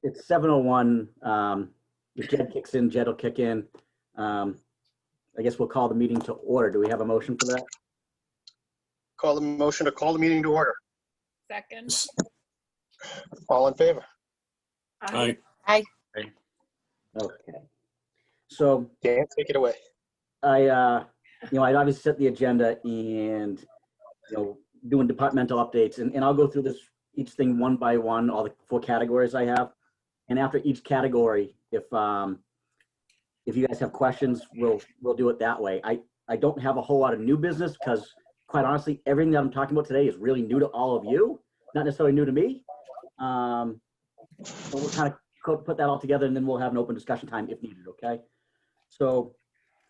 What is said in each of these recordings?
It's 7:01. If Jed kicks in, Jed will kick in. I guess we'll call the meeting to order. Do we have a motion for that? Call the motion to call the meeting to order. Second. All in favor? Aye. Okay. So Dan, take it away. I'd obviously set the agenda and, doing departmental updates, and I'll go through this, each thing one by one, all the 4 categories I have. And after each category, if you guys have questions, we'll do it that way. I don't have a whole lot of new business because, quite honestly, everything that I'm talking about today is really new to all of you, not necessarily new to me. So we'll kind of put that all together, and then we'll have an open discussion time if needed, okay? So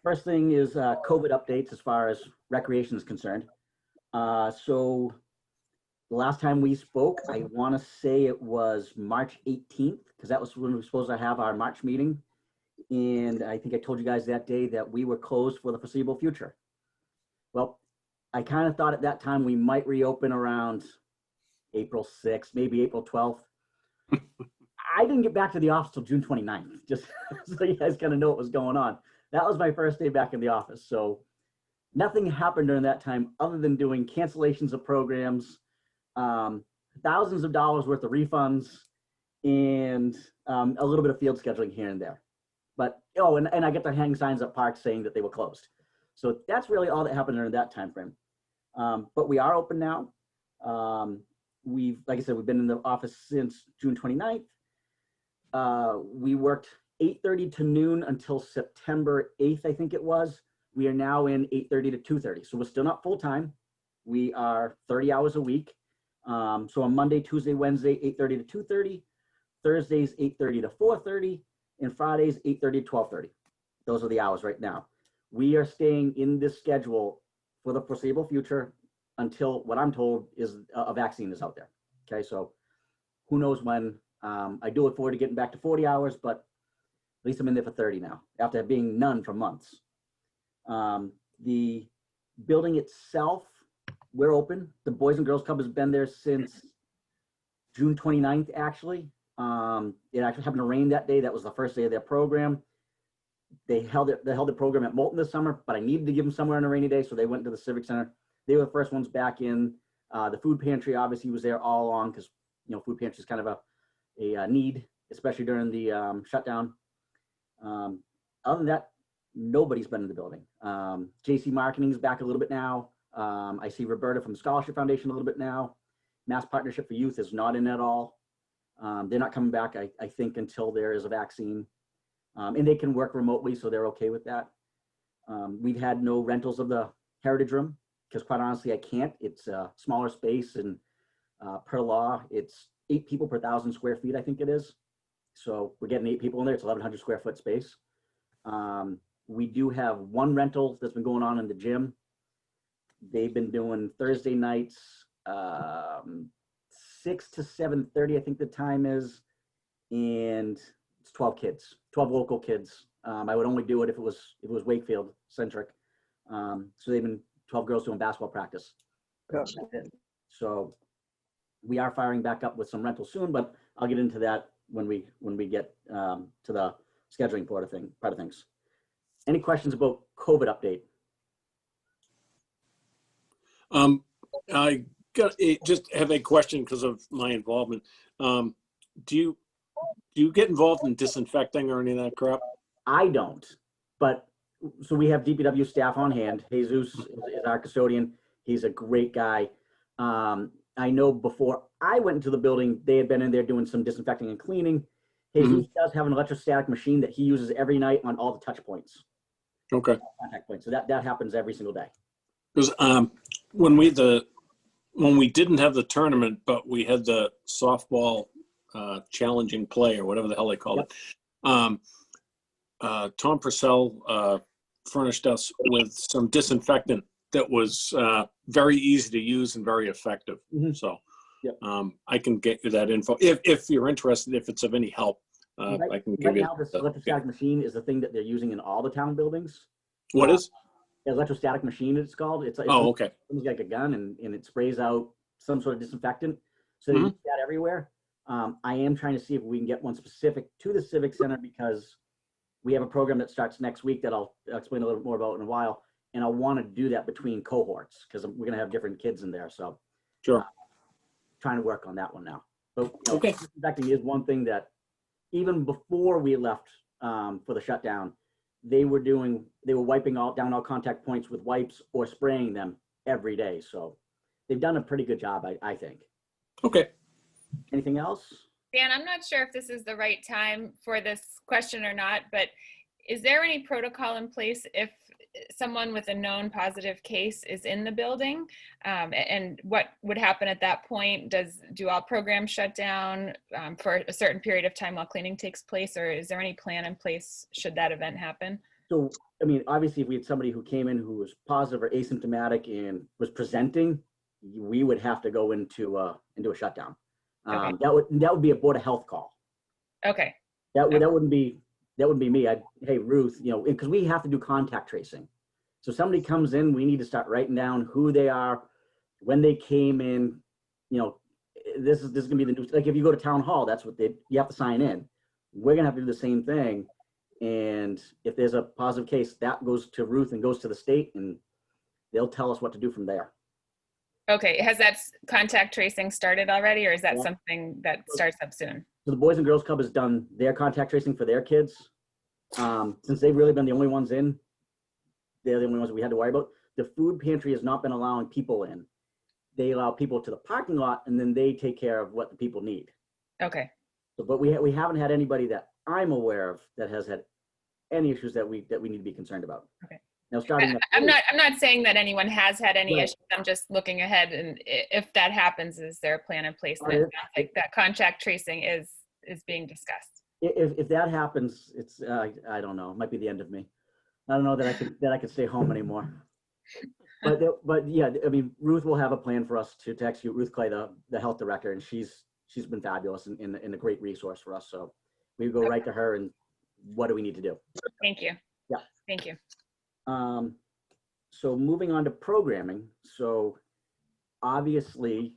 first thing is COVID updates as far as recreation is concerned. So the last time we spoke, I want to say it was March 18th, because that was when we were supposed to have our March meeting. And I think I told you guys that day that we were closed for the foreseeable future. Well, I kind of thought at that time we might reopen around April 6th, maybe April 12th. I didn't get back to the office till June 29th, just so you guys kind of know what was going on. That was my first day back in the office. So nothing happened during that time other than doing cancellations of programs, thousands of dollars worth of refunds, and a little bit of field scheduling here and there. But, and I get to hang signs at parks saying that they were closed. So that's really all that happened during that time frame. But we are open now. Like I said, we've been in the office since June 29th. We worked 8:30 to noon until September 8th, I think it was. We are now in 8:30 to 2:30. So we're still not full time. We are 30 hours a week. So on Monday, Tuesday, Wednesday, 8:30 to 2:30, Thursdays, 8:30 to 4:30, and Fridays, 8:30 to 12:30. Those are the hours right now. We are staying in this schedule for the foreseeable future until what I'm told is a vaccine is out there. Okay, so who knows when. I do look forward to getting back to 40 hours, but at least I'm in there for 30 now, after being none for months. The building itself, we're open. The Boys and Girls Club has been there since June 29th, actually. It actually happened to rain that day. That was the first day of their program. They held the program at Moulton this summer, but I needed to give them somewhere on a rainy day, so they went to the Civic Center. They were the first ones back in. The food pantry obviously was there all along because, food pantry is kind of a need, especially during the shutdown. Other than that, nobody's been in the building. JC Marketing is back a little bit now. I see Roberta from the Scholarship Foundation a little bit now. Mass Partnership for Youth is not in at all. They're not coming back, I think, until there is a vaccine. And they can work remotely, so they're okay with that. We've had no rentals of the Heritage Room, because quite honestly, I can't. It's a smaller space, and per law, it's 8 people per 1,000 square feet, I think it is. So we're getting 8 people in there. It's 1,100 square foot space. We do have one rental that's been going on in the gym. They've been doing Thursday nights, 6 to 7:30, I think the time is, and it's 12 kids, 12 local kids. I would only do it if it was Wakefield centric. So they've been 12 girls doing basketball practice. Yes. So we are firing back up with some rentals soon, but I'll get into that when we get to the scheduling part of things. Any questions about COVID update? I just have a question because of my involvement. Do you get involved in disinfecting or any of that crap? I don't, but so we have DPW staff on hand. Jesus is our custodian. He's a great guy. I know before I went into the building, they had been in there doing some disinfecting and cleaning. Jesus does have an electrostatic machine that he uses every night on all the touch points. Okay. Contact points. So that happens every single day. Because when we didn't have the tournament, but we had the softball challenging play or whatever the hell they called it. Tom Purcell furnished us with some disinfectant that was very easy to use and very effective. So I can get you that info if you're interested, if it's of any help. I can give you. Right now, this electrostatic machine is the thing that they're using in all the town buildings. What is? Electrostatic machine, it's called. It's okay. It's like a gun, and it sprays out some sort of disinfectant. So they use that everywhere. I am trying to see if we can get one specific to the Civic Center because we have a program that starts next week that I'll explain a little bit more about in a while. And I want to do that between cohorts because we're going to have different kids in there. So Sure. trying to work on that one now. But Okay. disinfecting is one thing that even before we left for the shutdown, they were wiping down all contact points with wipes or spraying them every day. So they've done a pretty good job, I think. Okay. Anything else? Dan, I'm not sure if this is the right time for this question or not, but is there any protocol in place if someone with a known positive case is in the building? And what would happen at that point? Do all programs shut down for a certain period of time while cleaning takes place, or is there any plan in place should that event happen? So, I mean, obviously, if we had somebody who came in who was positive or asymptomatic and was presenting, we would have to go into a shutdown. Okay. That would be a Board of Health call. Okay. That wouldn't be me. Hey, Ruth, because we have to do contact tracing. So somebody comes in, we need to start writing down who they are, when they came in. This is gonna be the new. Like if you go to town hall, that's what you have to sign in. We're gonna have to do the same thing. And if there's a positive case, that goes to Ruth and goes to the state, and they'll tell us what to do from there. Okay. Has that contact tracing started already, or is that Yeah. something that starts up soon? So the Boys and Girls Club has done their contact tracing for their kids. Since they've really been the only ones in, they're the only ones we had to worry about. The food pantry has not been allowing people in. They allow people to the parking lot, and then they take care of what the people need. Okay. So, but we haven't had anybody that I'm aware of that has had any issues that we need to be concerned about. Okay. Now, starting next I'm week, not saying that anyone has had any Right. issues. I'm just looking ahead, and if that happens, is there a plan in place? Oh, That yeah. sounds like that contact tracing is being discussed. if that happens, it's I don't know. It might be the end of me. I don't know that I can stay home anymore. But yeah, I mean, Ruth will have a plan for us to execute. Ruth Clay, the health director, and she's been fabulous and a great resource for us. So we go right to her and what do we need to do? Thank you. Yeah. Thank you. So moving on to programming. So obviously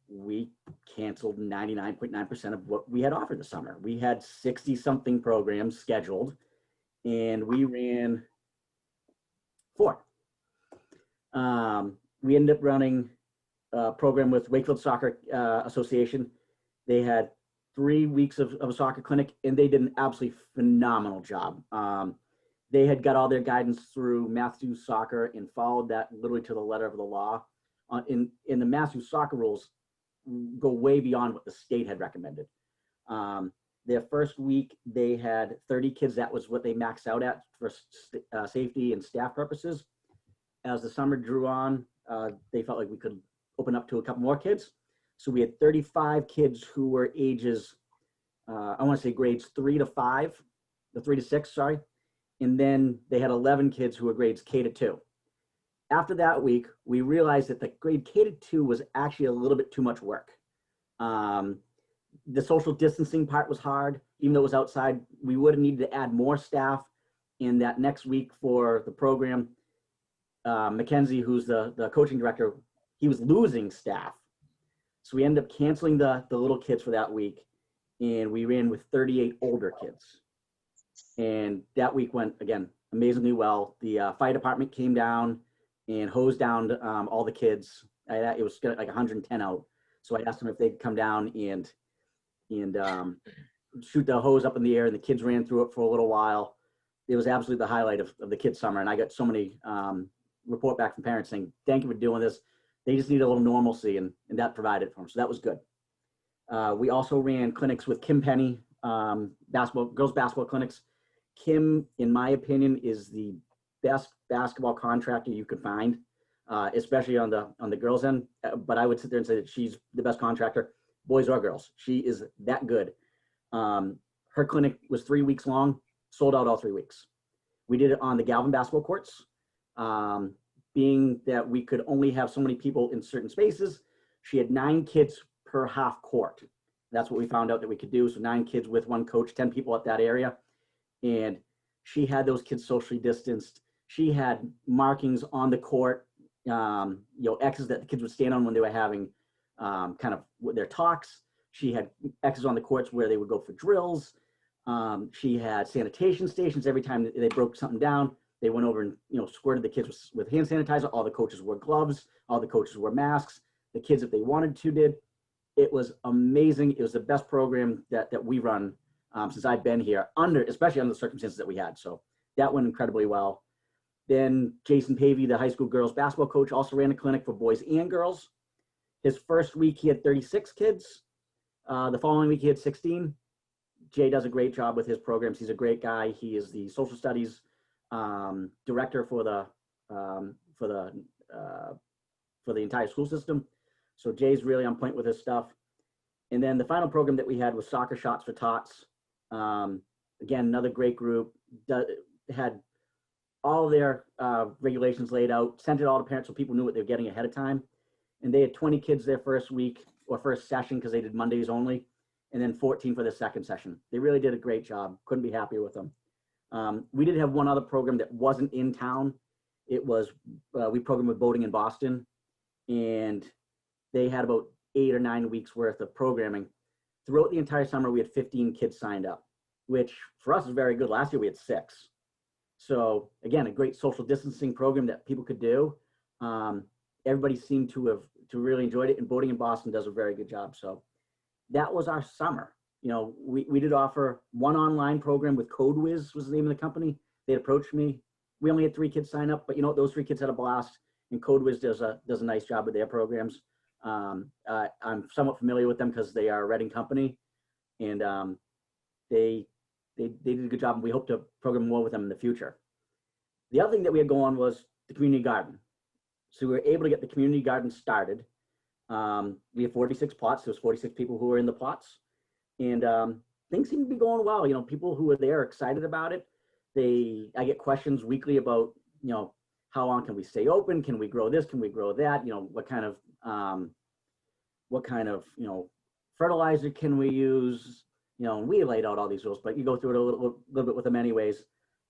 we canceled 99.9% of what we had offered this summer. We had 60 something programs scheduled and we ran 4. We ended up running a program with Wakefield Soccer Association. They had 3 weeks of a soccer clinic and they did an absolutely phenomenal job. They had got all their guidance through Matthews Soccer and followed that literally to the letter of the law. In the Matthews Soccer rules go way beyond what the state had recommended. Their first week, they had 30 kids. That was what they maxed out at for safety and staff purposes. As the summer drew on, they felt like we could open up to a couple more kids. So we had 35 kids who were ages, I want to say grades 3 to 5, the 3 to 6, sorry. And then they had 11 kids who were grades K to 2. After that week, we realized that the grade K to 2 was actually a little bit too much work. The social distancing part was hard, even though it was outside. We would have needed to add more staff in that next week for the program. Mackenzie, who's the coaching director, he was losing staff. So we ended up canceling the little kids for that week, and we ran with 38 older kids. And that week went, again, amazingly well. The fire department came down and hosed down all the kids. It was like 110 out. So I asked them if they'd come down and shoot the hose up in the air, and the kids ran through it for a little while. It was absolutely the highlight of the kids' summer. And I got so many report back from parents saying, thank you for doing this. They just need a little normalcy, and that provided for them. So that was good. We also ran clinics with Kim Penny, girls basketball clinics. Kim, in my opinion, is the best basketball contractor you could find, especially on the girls' end. But I would sit there and say that she's the best contractor, boys or girls. She is that good. Her clinic was 3 weeks long, sold out all 3 weeks. We did it on the Galvin basketball courts. Being that we could only have so many people in certain spaces, she had 9 kids per half court. That's what we found out that we could do. So 9 kids with 1 coach, 10 people at that area. And she had those kids socially distanced. She had markings on the court, X's that the kids would stand on when they were having kind of their talks. She had X's on the courts where they would go for drills. She had sanitation stations. Every time they broke something down, they went over and, you know, squirted the kids with hand sanitizer. All the coaches wore gloves. All the coaches wore masks. The kids, if they wanted to, did. It was amazing. It was the best program that we run since I've been here, especially under the circumstances that we had. So that went incredibly well. Then Jason Pavey, the high school girls basketball coach, also ran a clinic for boys and girls. His first week, he had 36 kids. The following week, he had 16. Jay does a great job with his programs. He's a great guy. He is the social studies director for the entire school system. So Jay's really on point with his stuff. And then the final program that we had was Soccer Shots for Tots. Again, another great group. Had all their regulations laid out, sent it all to parents so people knew what they were getting ahead of time. And they had 20 kids their first week or first session because they did Mondays only, and then 14 for the second session. They really did a great job. Couldn't be happier with them. We did have one other program that wasn't in town. It was, we programmed with boating in Boston, and they had about 8 or 9 weeks worth of programming. Throughout the entire summer, we had 15 kids signed up, which for us is very good. Last year we had 6. So again, a great social distancing program that people could do. Everybody seemed to really enjoyed it, and boating in Boston does a very good job. So that was our summer. You know, we did offer one online program with CodeWiz was the name of the company. They approached me. We only had 3 kids sign up, but you know, those 3 kids had a blast, and CodeWiz does a nice job with their programs. I'm somewhat familiar with them because they are a Reading company, and they did a good job, and we hope to program more with them in the future. The other thing that we had going was the community garden. So we were able to get the community garden started. We have 46 plots. There's 46 people who are in the plots, and things seem to be going well. You know, people who are there are excited about it. I get questions weekly about, you know, how long can we stay open? Can we grow this? Can we grow that? You know, what kind of you know, fertilizer can we use? You know, we laid out all these rules, but you go through it a little bit with them anyways.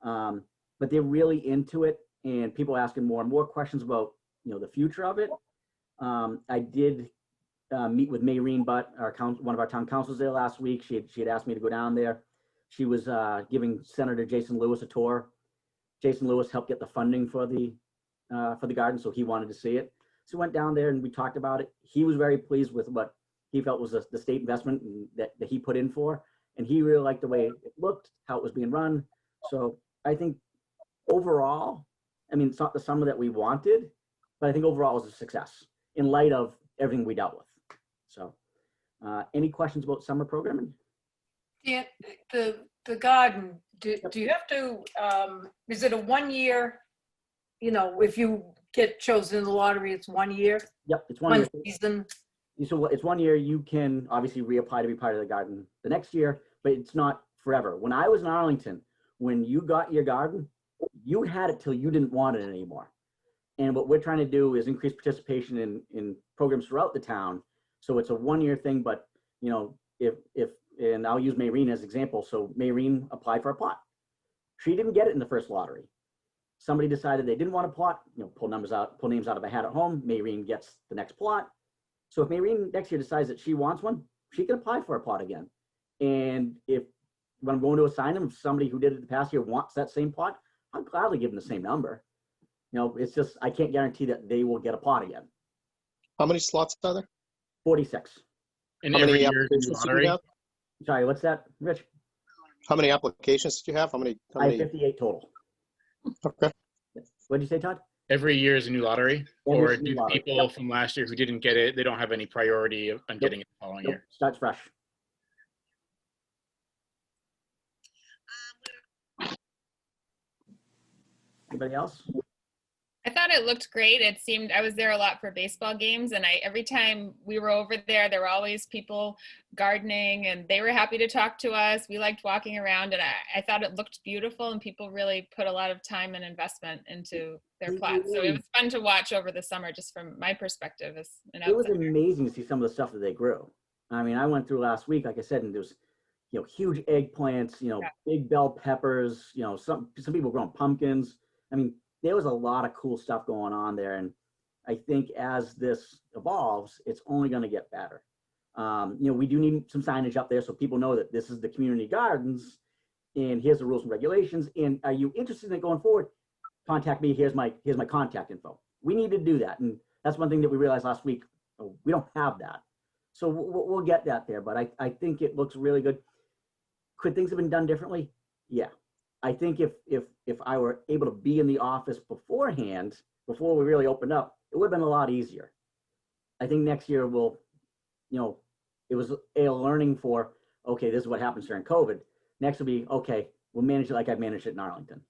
But they're really into it, and people asking more and more questions about, you know, the future of it. I did meet with Mayreen Butt, one of our town councils there last week. She had asked me to go down there. She was giving Senator Jason Lewis a tour. Jason Lewis helped get the funding for the garden, so he wanted to see it. So we went down there and we talked about it. He was very pleased with what he felt was the state investment that he put in for, and he really liked the way it looked, how it was being run. So I think overall, I mean, it's not the summer that we wanted, but I think overall it was a success in light of everything we dealt with. So any questions about summer programming? Yeah, the garden, do you have to, is it a 1 year, you know, if you get chosen in the lottery, it's 1 year? Yep, it's 1 year. Season? So it's 1 year. You can obviously reapply to be part of the garden the next year, but it's not forever. When I was in Arlington, when you got your garden, you had it till you didn't want it anymore. And what we're trying to do is increase participation in programs throughout the town. So it's a 1 year thing, but you know, if and I'll use Mayreen as an example. So Mayreen applied for a plot. She didn't get it in the first lottery. Somebody decided they didn't want a plot, you know, pull names out of a hat at home. Mayreen gets the next plot. So if Mayreen next year decides that she wants one, she can apply for a plot again. And when I'm going to assign them, if somebody who did it the past year wants that same plot, I'll gladly give them the same number. You know, it's just, I can't guarantee that they will get a plot again. How many slots are there? 46. And How every many year is applications a did you lottery. have? Sorry, what's that, Rich? How many applications did you have? How I have many? 58 total. Okay. What did you say, Todd? Every year is a new lottery. Every Or single do lottery. people Yep. from last year who didn't get it, they don't have any priority on getting it the following Nope, year? starts fresh. Anybody else? I thought it looked great. It seemed, I was there a lot for baseball games, and every time we were over there were always people gardening, and they were happy to talk to us. We liked walking around, and I thought it looked beautiful, and people really put a lot of time and investment into their plots. So it was fun to watch over the summer, just from my perspective as an It was outsider. amazing to see some of the stuff that they grew. I mean, I went through last week, like I said, and there was, you know, huge eggplants, you know, Yeah. big bell peppers, you know, some people growing pumpkins. I mean, there was a lot of cool stuff going on there. And I think as this evolves, it's only going to get better. We do need some signage up there so people know that this is the community gardens and here's the rules and regulations. And are you interested in going forward? Contact me. Here's my contact info. We need to do that. And that's one thing that we realized last week. We don't have that. So we'll get that there. But I think it looks really good. Could things have been done differently? Yeah. I think if I were able to be in the office beforehand, before we really opened up, it would have been a lot easier. I think next year we'll, it was a learning for, okay, this is what happens during COVID. Next will be, okay, we'll manage it like I've managed it in Arlington.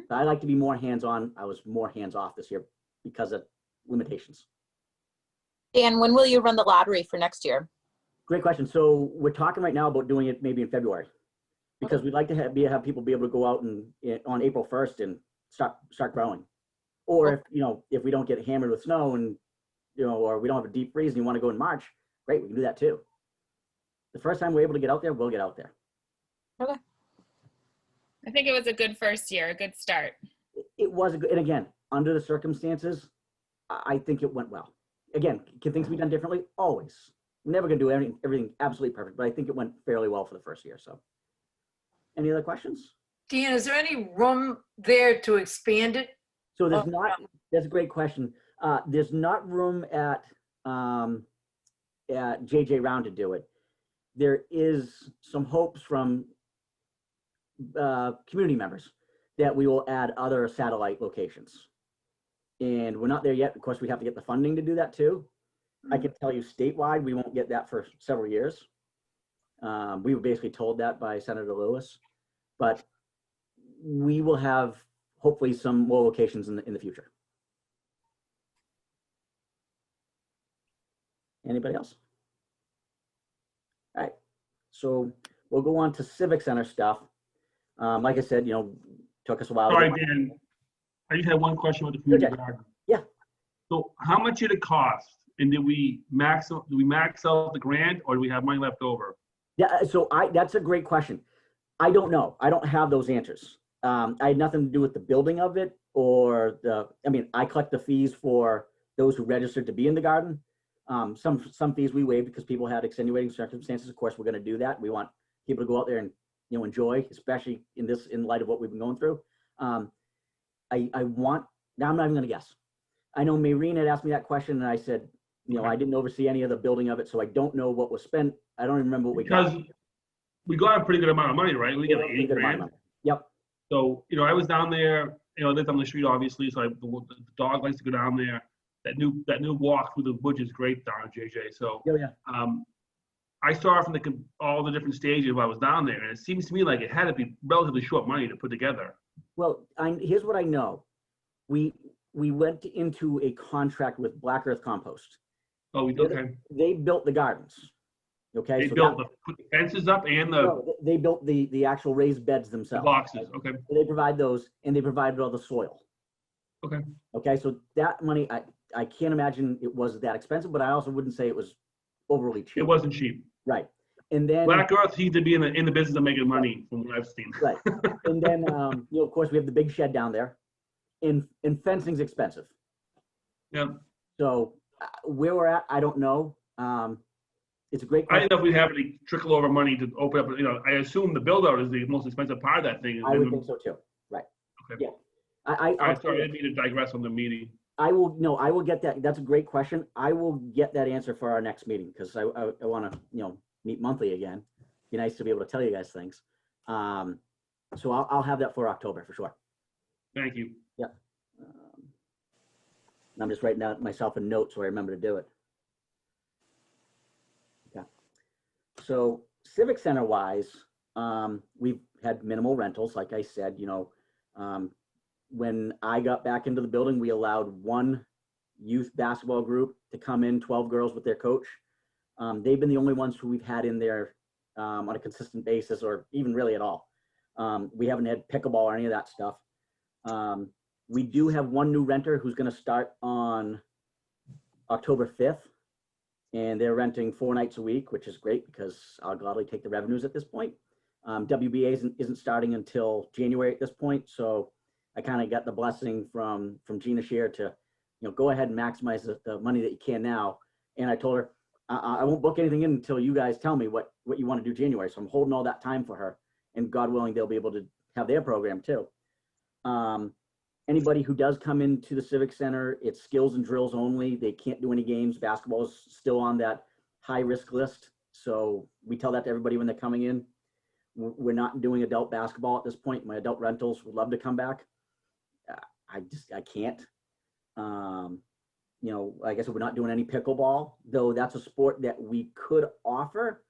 So I like to be more hands-on. I was more hands-off this year because of limitations. And when will you run the lottery for next year? Great question. So we're talking right now about doing it maybe in February, because we'd like to have people be able to go out and on April 1st and start growing. Or if we don't get hammered with snow and or we don't have a deep freeze and you want to go in March, great, we can do that too. The first time we're able to get out there, we'll get out there. Okay. I think it was a good first year, a good start. It was a good, and again, under the circumstances, I think it went well. Again, can things be done differently? Always. We're never going to do everything absolutely perfect, but I think it went fairly well for the first year. So, any other questions? Dean, is there any room there to expand it? So there's not. That's a great question. There's not room at JJ Round to do it. There is some hopes from community members that we will add other satellite locations. And we're not there yet. Of course, we have to get the funding to do that too. I can tell you statewide, we won't get that for several years. We were basically told that by Senator Lewis, but we will have hopefully some more locations in the future. Anybody else? All right, so we'll go on to Civic Center stuff. Like I said, took us a while. Sorry, Dan. I just had one question with the community garden. Yeah. So how much did it cost? And did we max out the grant, or do we have money left over? Yeah, so that's a great question. I don't know. I don't have those answers. I had nothing to do with the building of it or I collect the fees for those who registered to be in the garden. Some fees we waive because people had extenuating circumstances. Of course, we're going to do that. We want people to go out there and enjoy, especially in light of what we've been going through. Now I'm not even going to guess. I know Maureen had asked me that question, and I said, I didn't oversee any of the building of it, so I don't know what was spent. I don't even remember what we got. Because we got a pretty good amount of money, right? We got like 8 grand. Yep. So I was down there. I lived on the street, obviously. So the dog likes to go down there. That new walk through the woods is great down at JJ. So I saw from all the different stages while I was down there, and it seems to me like it had to be relatively short money to put together. Well, here's what I know. We went into a contract with Black Earth Compost. Oh, okay. They built the gardens. Okay. They put the fences up and they built the actual raised beds themselves. The boxes. Okay. So they provide those, and they provided all the soil. Okay. Okay. So that money, I can't imagine it was that expensive, but I also wouldn't say it was overly cheap. It wasn't cheap. Right. And then Black Earth seems to be in the business of making money, from what I've seen. Right. And then of course we have the big shed down there, and fencing's expensive. Yeah. So where we're at, I don't know. It's a great question. I don't know if we have any trickle over money to open up. I assume the build out is the most expensive part of that thing. I would think so too. Right. Okay. Yeah. I'm sorry, I didn't mean to digress on the meeting. I will get that. That's a great question. I will get that answer for our next meeting, because I want to meet monthly again. Be nice to be able to tell you guys things. So I'll have that for October for sure. Thank you. Yeah. I'm just writing out myself a note so I remember to do it. Yeah. So Civic Center wise, we've had minimal rentals. Like I said, when I got back into the building, we allowed one youth basketball group to come in, 12 girls with their coach. They've been the only ones who we've had in there on a consistent basis, or even really at all. We haven't had pickleball or any of that stuff. We do have one new renter who's going to start on October 5th, and they're renting 4 nights a week, which is great because I'll gladly take the revenues at this point. WBA isn't starting until January at this point, so I kind of got the blessing from Gina Shear to, go ahead and maximize the money that you can now. And I told her, I won't book anything in until you guys tell me what you want to do January. So I'm holding all that time for her, and God willing, they'll be able to have their program too. Anybody who does come into the Civic Center, it's skills and drills only. They can't do any games. Basketball is still on that high risk list. So we tell that to everybody when they're coming in. We're not doing adult basketball at this point. My adult rentals would love to come back. I can't. Like I said, we're not doing any pickleball, though that's a sport that we could offer.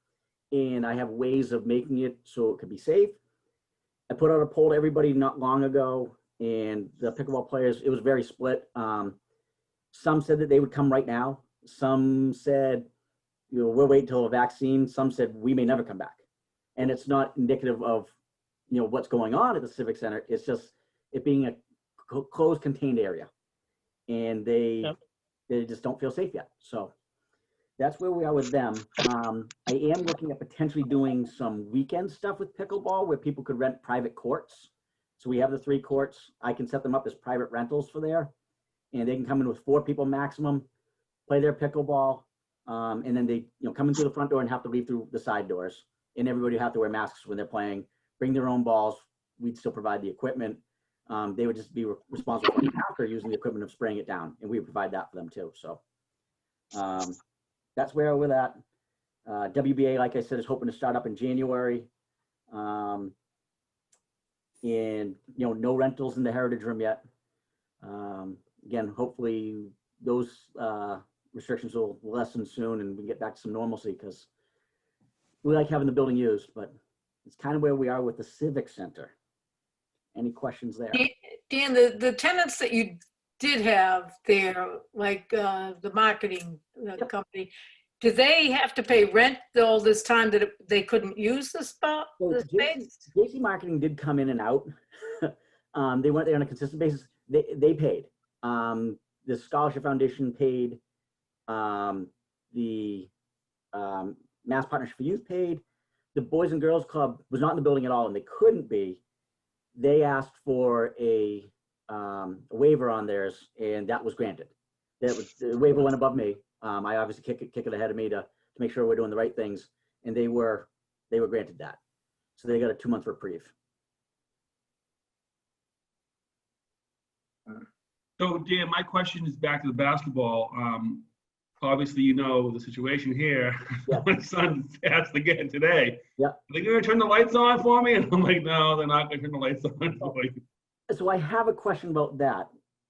And I have ways of making it so it could be safe. I put out a poll to everybody not long ago, and the pickleball players, it was very split. Some said that they would come right now. Some said, we'll wait until a vaccine. Some said we may never come back. And it's not indicative of, what's going on at the Civic Center. It's just it being a closed, contained area. And they just don't feel safe yet. So that's where we are with them. I am looking at potentially doing some weekend stuff with pickleball where people could rent private courts. So we have the 3 courts. I can set them up as private rentals for there. And they can come in with 4 people maximum, play their pickleball. And then they come in through the front door and have to leave through the side doors. And everybody would have to wear masks when they're playing, bring their own balls. We'd still provide the equipment. They would just be responsible after using the equipment of spraying it down. And we would provide that for them too. So that's where we're at. WBA, like I said, is hoping to start up in January. And, no rentals in the Heritage Room yet. Again, hopefully those restrictions will lessen soon and we get back to some normalcy, because we like having the building used, but it's kind of where we are with the Civic Center. Any questions there? Dan, the tenants that you did have there, like the marketing company, do they have to pay rent all this time that they couldn't use the spot? So The space? JC Marketing did come in and out. They weren't there on a consistent basis. They paid. The Scholarship Foundation paid. The Mass Partnership for Youth paid. The Boys and Girls Club was not in the building at all, and they couldn't be. They asked for a waiver on theirs, and that was granted. The waiver went above me. I obviously kick it ahead of me to make sure we're doing the right things, and they were granted that. So they got a 2-month reprieve. So Dan, my question is back to the basketball. Obviously, the situation here. Yeah. My son asked again today. Yeah. Are they going to turn the lights on for me? And I'm like, no, they're not going to turn the lights on for you. So I have a question about that,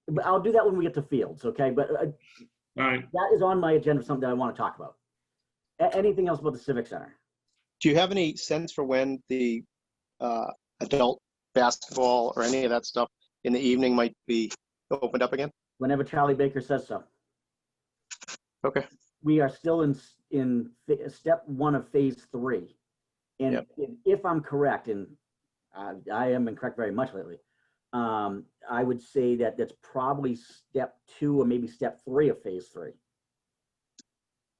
but I'll do that when we get to fields, okay? But All right. that is on my agenda, something that I want to talk about. Anything else about the Civic Center? Do you have any sense for when the adult basketball or any of that stuff in the evening might be opened up again? Whenever Charlie Baker says so. Okay. We are still in step 1 of phase 3. And Yep. if I'm correct, and I am incorrect very much lately, I would say that that's probably step 2 or maybe step 3 of phase 3.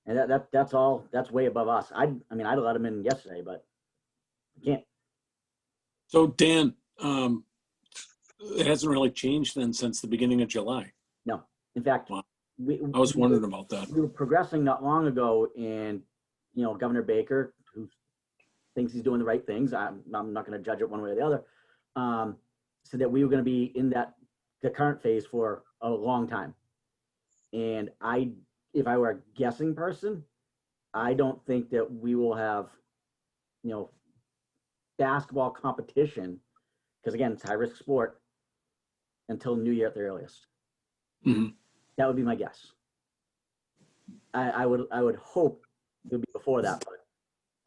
And that's way above us. I'd let him in yesterday, but I can't. So Dan, it hasn't really changed then since the beginning of July. No. In fact, Wow. I was wondering about that. We were progressing not long ago, and Governor Baker, who thinks he's doing the right things, I'm not going to judge it one way or the other, said that we were going to be in the current phase for a long time. And if I were a guessing person, I don't think that we will have basketball competition, because again, it's high risk sport, until New Year at the earliest. Mm-hmm. That would be my guess. I would hope it would be before that, but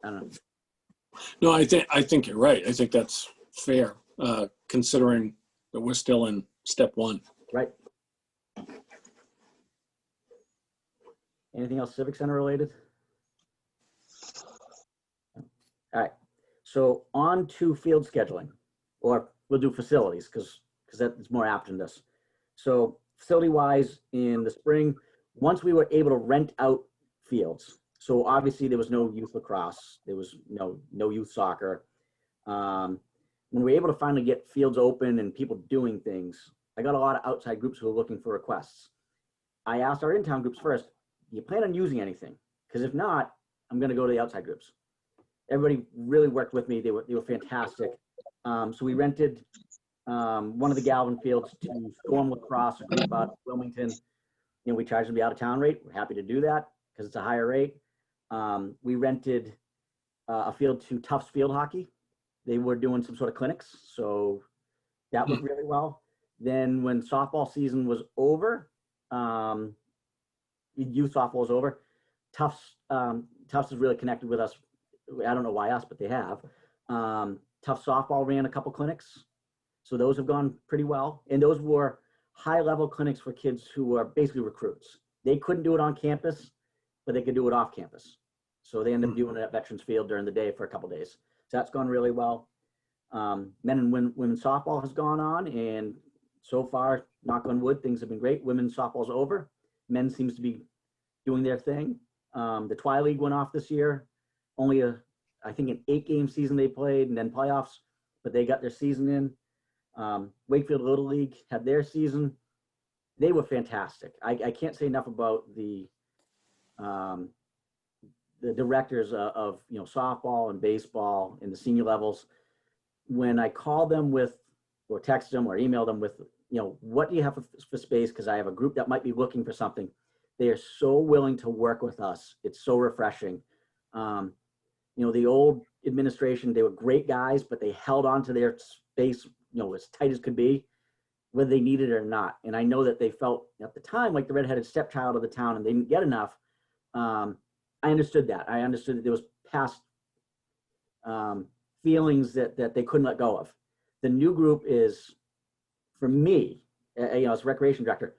I don't know. No, I think you're right. I think that's fair, considering that we're still in step 1. Right. Anything else Civic Center related? All right. So on to field scheduling, or we'll do facilities because that's more apt in this. So facility-wise, in the spring, once we were able to rent out fields, so obviously there was no youth lacrosse, there was no youth soccer. When we were able to finally get fields open and people doing things, I got a lot of outside groups who were looking for requests. I asked our in-town groups first, do you plan on using anything? Because if not, I'm going to go to the outside groups. Everybody really worked with me. They were fantastic. So we rented one of the Galvin fields to Storm Lacrosse, a group out of Wilmington. You know, we charged them the out of town rate. We're happy to do that because it's a higher rate. We rented a field to Tufts Field Hockey. They were doing some sort of clinics, so that went really well. Then when softball season was over, youth softball was over, Tufts is really connected with us. I don't know why us, but they have. Tufts softball ran a couple clinics, so those have gone pretty well. And those were high-level clinics for kids who are basically recruits. They couldn't do it on campus, but they could do it off campus. So they ended up doing it at Veterans Field during the day for a couple days. So that's gone really well. Men and women's softball has gone on, and so far, knock on wood, things have been great. Women's softball's over. Men seems to be doing their thing. The Twi League went off this year. Only I think an 8-game season they played, and then playoffs, but they got their season in. Wakefield Little League had their season. They were fantastic. I can't say enough about the directors of softball and baseball in the senior levels. When I call them with, or text them or email them with, what do you have for space? Because I have a group that might be looking for something. They are so willing to work with us. It's so refreshing. The old administration, they were great guys, but they held on to their space, as tight as could be, whether they needed it or not. And I know that they felt at the time like the redheaded stepchild of the town and they didn't get enough. I understood that. I understood that there was past feelings that they couldn't let go of. The new group is, for me, as a recreation director,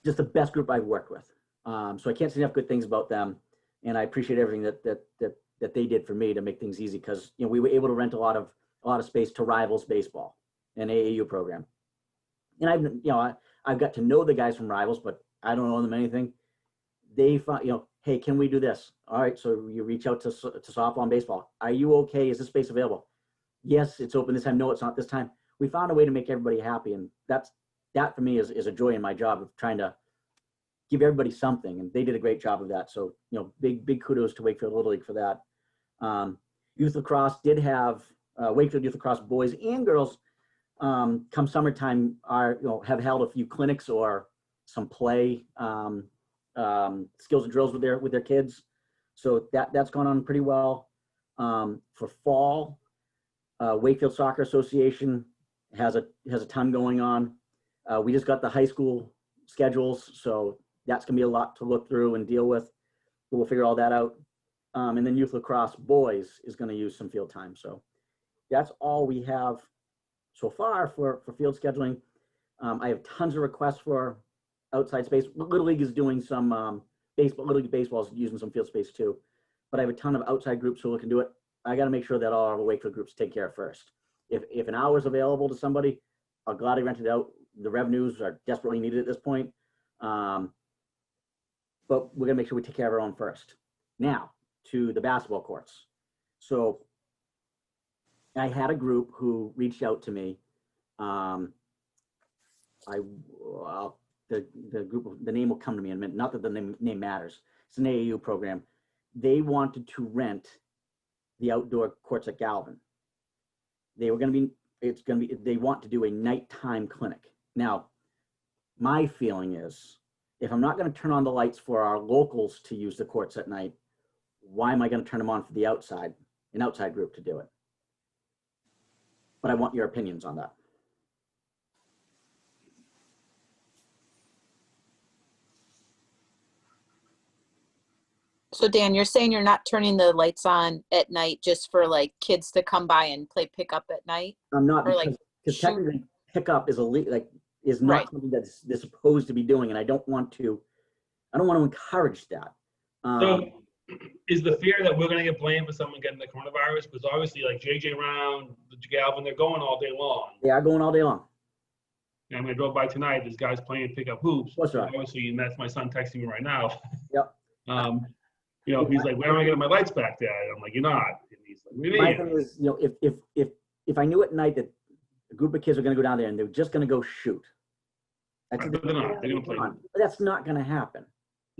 just the best group I've worked with. So I can't say enough good things about them. And I appreciate everything that they did for me to make things easy, because we were able to rent a lot of space to Rivals Baseball, an AAU program. And I've got to know the guys from Rivals, but I don't know them anything. They found, hey, can we do this? All right, so you reach out to softball and baseball. Are you okay? Is this space available? Yes, it's open this time. No, it's not this time. We found a way to make everybody happy, and that for me is a joy in my job of trying to give everybody something, and they did a great job of that. So big kudos to Wakefield Little League for that. Youth lacrosse did have Wakefield Youth Lacrosse boys and girls come summertime have held a few clinics or some play skills and drills with their kids. So that's gone on pretty well. For fall, Wakefield Soccer Association has a ton going on. We just got the high school schedules, so that's gonna be a lot to look through and deal with. But we'll figure all that out. And then youth lacrosse boys is gonna use some field time. So that's all we have so far for field scheduling. I have tons of requests for outside space. Little League is doing some baseball. Little League baseball is using some field space too. But I have a ton of outside groups who can do it. I got to make sure that all our Wakefield groups take care of first. If an hour is available to somebody, I'll gladly rent it out. The revenues are desperately needed at this point. But we're gonna make sure we take care of our own first. Now to the basketball courts. So I had a group who reached out to me. The name will come to me in a minute. Not that the name matters. It's an AAU program. They wanted to rent the outdoor courts at Galvin. They want to do a nighttime clinic. Now, my feeling is, if I'm not going to turn on the lights for our locals to use the courts at night, why am I going to turn them on for an outside group to do it? But I want your opinions on that. So Dan, you're saying you're not turning the lights on at night just for like kids to come by and play pickup at night? I'm not, or because technically pickup is is not Right. something that they're supposed to be doing, and I don't want to encourage that. So is the fear that we're going to get blamed for someone getting the coronavirus? Because obviously, like JJ Round, the Galvin, they're going all day long. They are going all day long. And when I drove by tonight, this guy's playing pickup hoops. That's right. Obviously, and that's my son texting me right now. Yep. He's like, "Where am I getting my lights back there?" I'm like, "You're not." And he's like, "What do you My mean?" thing is, if I knew at night that a group of kids are going to go down there and they're just going to go shoot, But they're not. They're going to play. But that's not going to happen.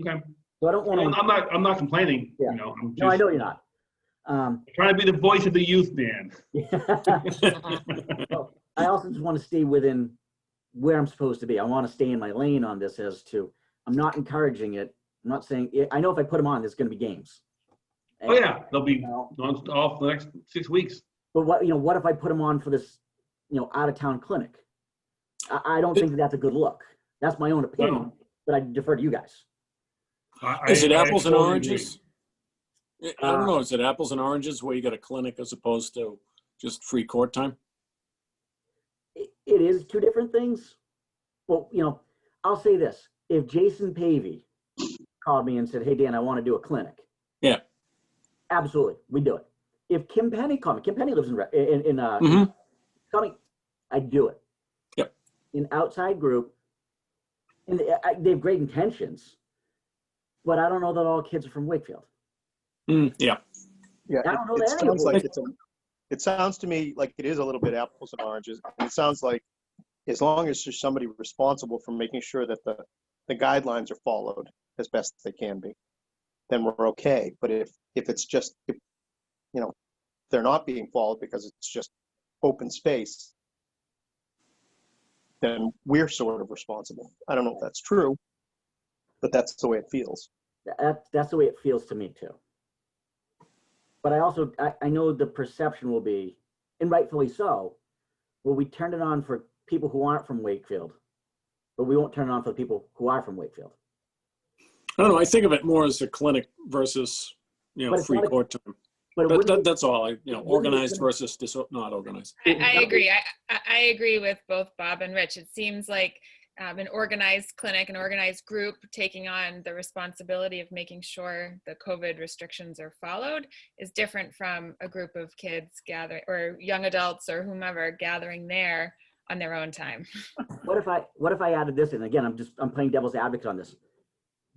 Okay. So I don't want to. I'm not complaining, Yeah. you know, I'm No, I just know you're not. trying to be the voice of the youth, Dan. Well, I also just want to stay within where I'm supposed to be. I want to stay in my lane on this as to, I'm not encouraging it. I'm not saying, I know if I put them on, there's going to be games. Oh, yeah, they'll be You know, off for the next 6 weeks. but what if I put them on for this, out of town clinic? I don't think that's a good look. That's my own opinion, but I defer to you guys. Is it I apples and totally oranges? I don't know. Is it apples and oranges where you got a clinic as opposed to just free court time? It is two different things. Well, I'll say this. If Jason Pavey called me and said, hey, Dan, I want to do a clinic. Yeah. Absolutely. We do it. If Kim Penny called me, Kim Penny lives in Mhm. call me, I'd do it. Yep. An outside group, and they have great intentions, but I don't know that all kids are from Wakefield. Yeah. Yeah, I don't know it that any of sounds them. like it sounds to me like it is a little bit apples and oranges. It sounds like as long as there's somebody responsible for making sure that the guidelines are followed as best they can be, then we're okay. But if it's just, they're not being followed because it's just open space, then we're sort of responsible. I don't know if that's true, but that's the way it feels. That's the way it feels to me too. But I know the perception will be, and rightfully so, well, we turn it on for people who aren't from Wakefield, but we won't turn it on for the people who are from Wakefield. I don't know. I think of it more as a clinic versus, But it's free not a- court time. But it But wouldn't be- that's all. Organized be- versus not organized. I agree. I agree with both Bob and Rich. It seems like an organized clinic, an organized group taking on the responsibility of making sure the COVID restrictions are followed is different from a group of kids gathering, or young adults or whomever gathering there on their own time. What if I added this in? Again, I'm playing devil's advocate on this.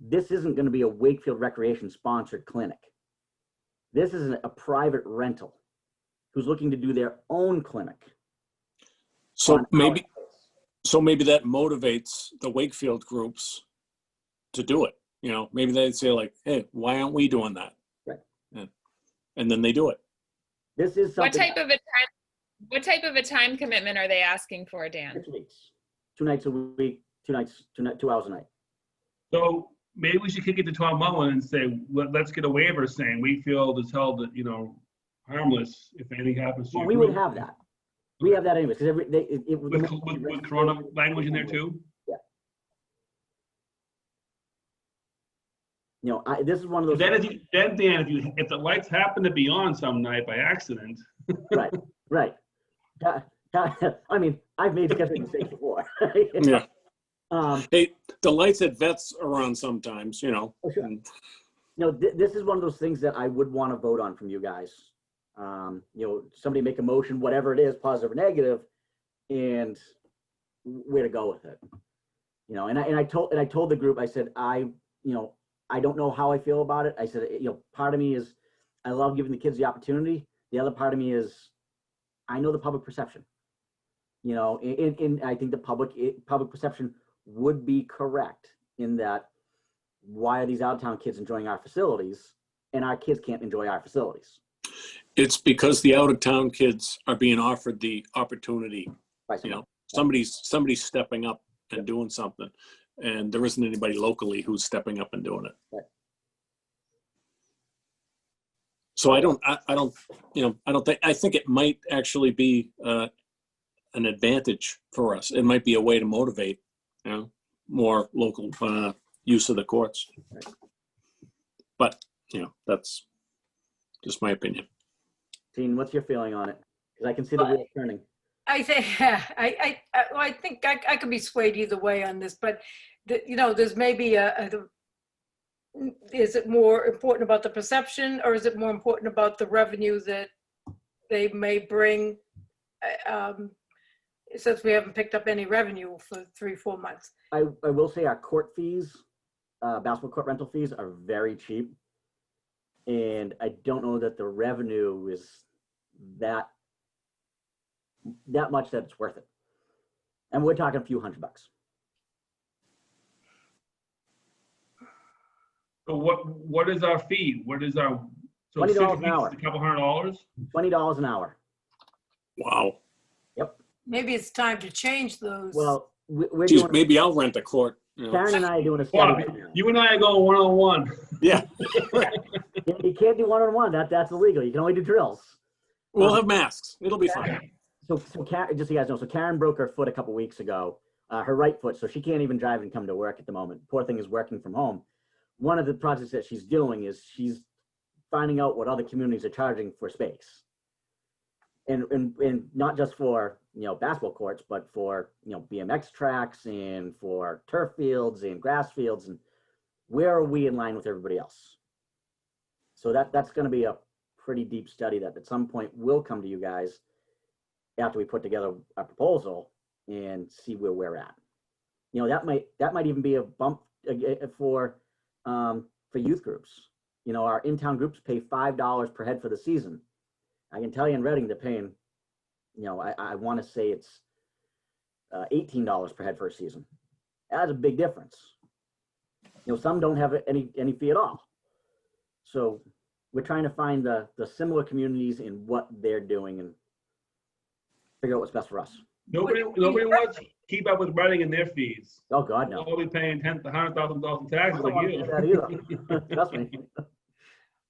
This isn't going to be a Wakefield Recreation sponsored clinic. This is a private rental who's looking to do their own clinic. So on maybe our space. So maybe that motivates the Wakefield groups to do it. Maybe they'd say like, hey, why aren't we doing that? Right. And then they do it. This is something. What type of a time commitment are they asking for, Dan? 6 weeks, 2 nights a week, 2 hours a night. So maybe we should kick it to Tom Mullen and say, let's get a waiver saying Wakefield is held, harmless if anything happens to Well, you. we would have that. We have that anyways, because With Corona language in there too? this is one of those. Then Dan, if the lights happen to be on some night by accident. Right. I mean, I've made schedule mistakes before. Yeah. Hey, the lights at vets are on sometimes, Oh, sure. This is one of those things that I would want to vote on from you guys. Somebody make a motion, whatever it is, positive or negative, and where to go with it. And I told the group, I said, I don't know how I feel about it. I said, part of me is I love giving the kids the opportunity. The other part of me is I know the public perception. And I think the public perception would be correct in that why are these out-of-town kids enjoying our facilities and our kids can't enjoy our facilities? It's because the out-of-town kids are being offered the opportunity. Somebody's stepping up and doing something, and there isn't anybody locally who's stepping up and doing it. Right. So I think it might actually be an advantage for us. It might be a way to motivate, more local use of the courts. Right. But that's just my opinion. Dean, what's your feeling on it? Because I can see the wheel turning. I think I think I could be swayed either way on this, but there's maybe is it more important about the perception, or is it more important about the revenue that they may bring, since we haven't picked up any revenue for 3-4 months? I will say our court fees, basketball court rental fees are very cheap. And I don't know that the revenue is that much that it's worth it. And we're talking a few $100. So what is our fee? What is our, so $20 6 an weeks hour. is a couple $100? $20 an hour. Wow. Yep. Maybe it's time to change those. Well, we're Geez, doing, maybe I'll rent a court. You know. Karen and I are doing a Bob, study. right now. you and I are going one-on-one. Yeah, You can't do one-on-one. That's illegal. You can only do drills. we'll have masks. It'll be fine. So Karen, just so you guys know, so Karen broke her foot a couple weeks ago, her right foot, so she can't even drive and come to work at the moment. Poor thing is working from home. One of the projects that she's doing is she's finding out what other communities are charging for space. And not just for, basketball courts, but for, BMX tracks and for turf fields and grass fields, and where are we in line with everybody else? So that's going to be a pretty deep study that at some point will come to you guys after we put together a proposal and see where we're at. That might even be a bump for youth groups. Our in-town groups pay $5 per head for the season. I can tell you in Reading they're paying, I want to say it's $18 per head for a season. That's a big difference. Some don't have any fee at all. So we're trying to find the similar communities in what they're doing and figure out what's best for us. Nobody wants to keep up with Reading and their fees. Oh God, no. They'll be paying $100,000 in taxes I don't a want to year. do that either. Trust me.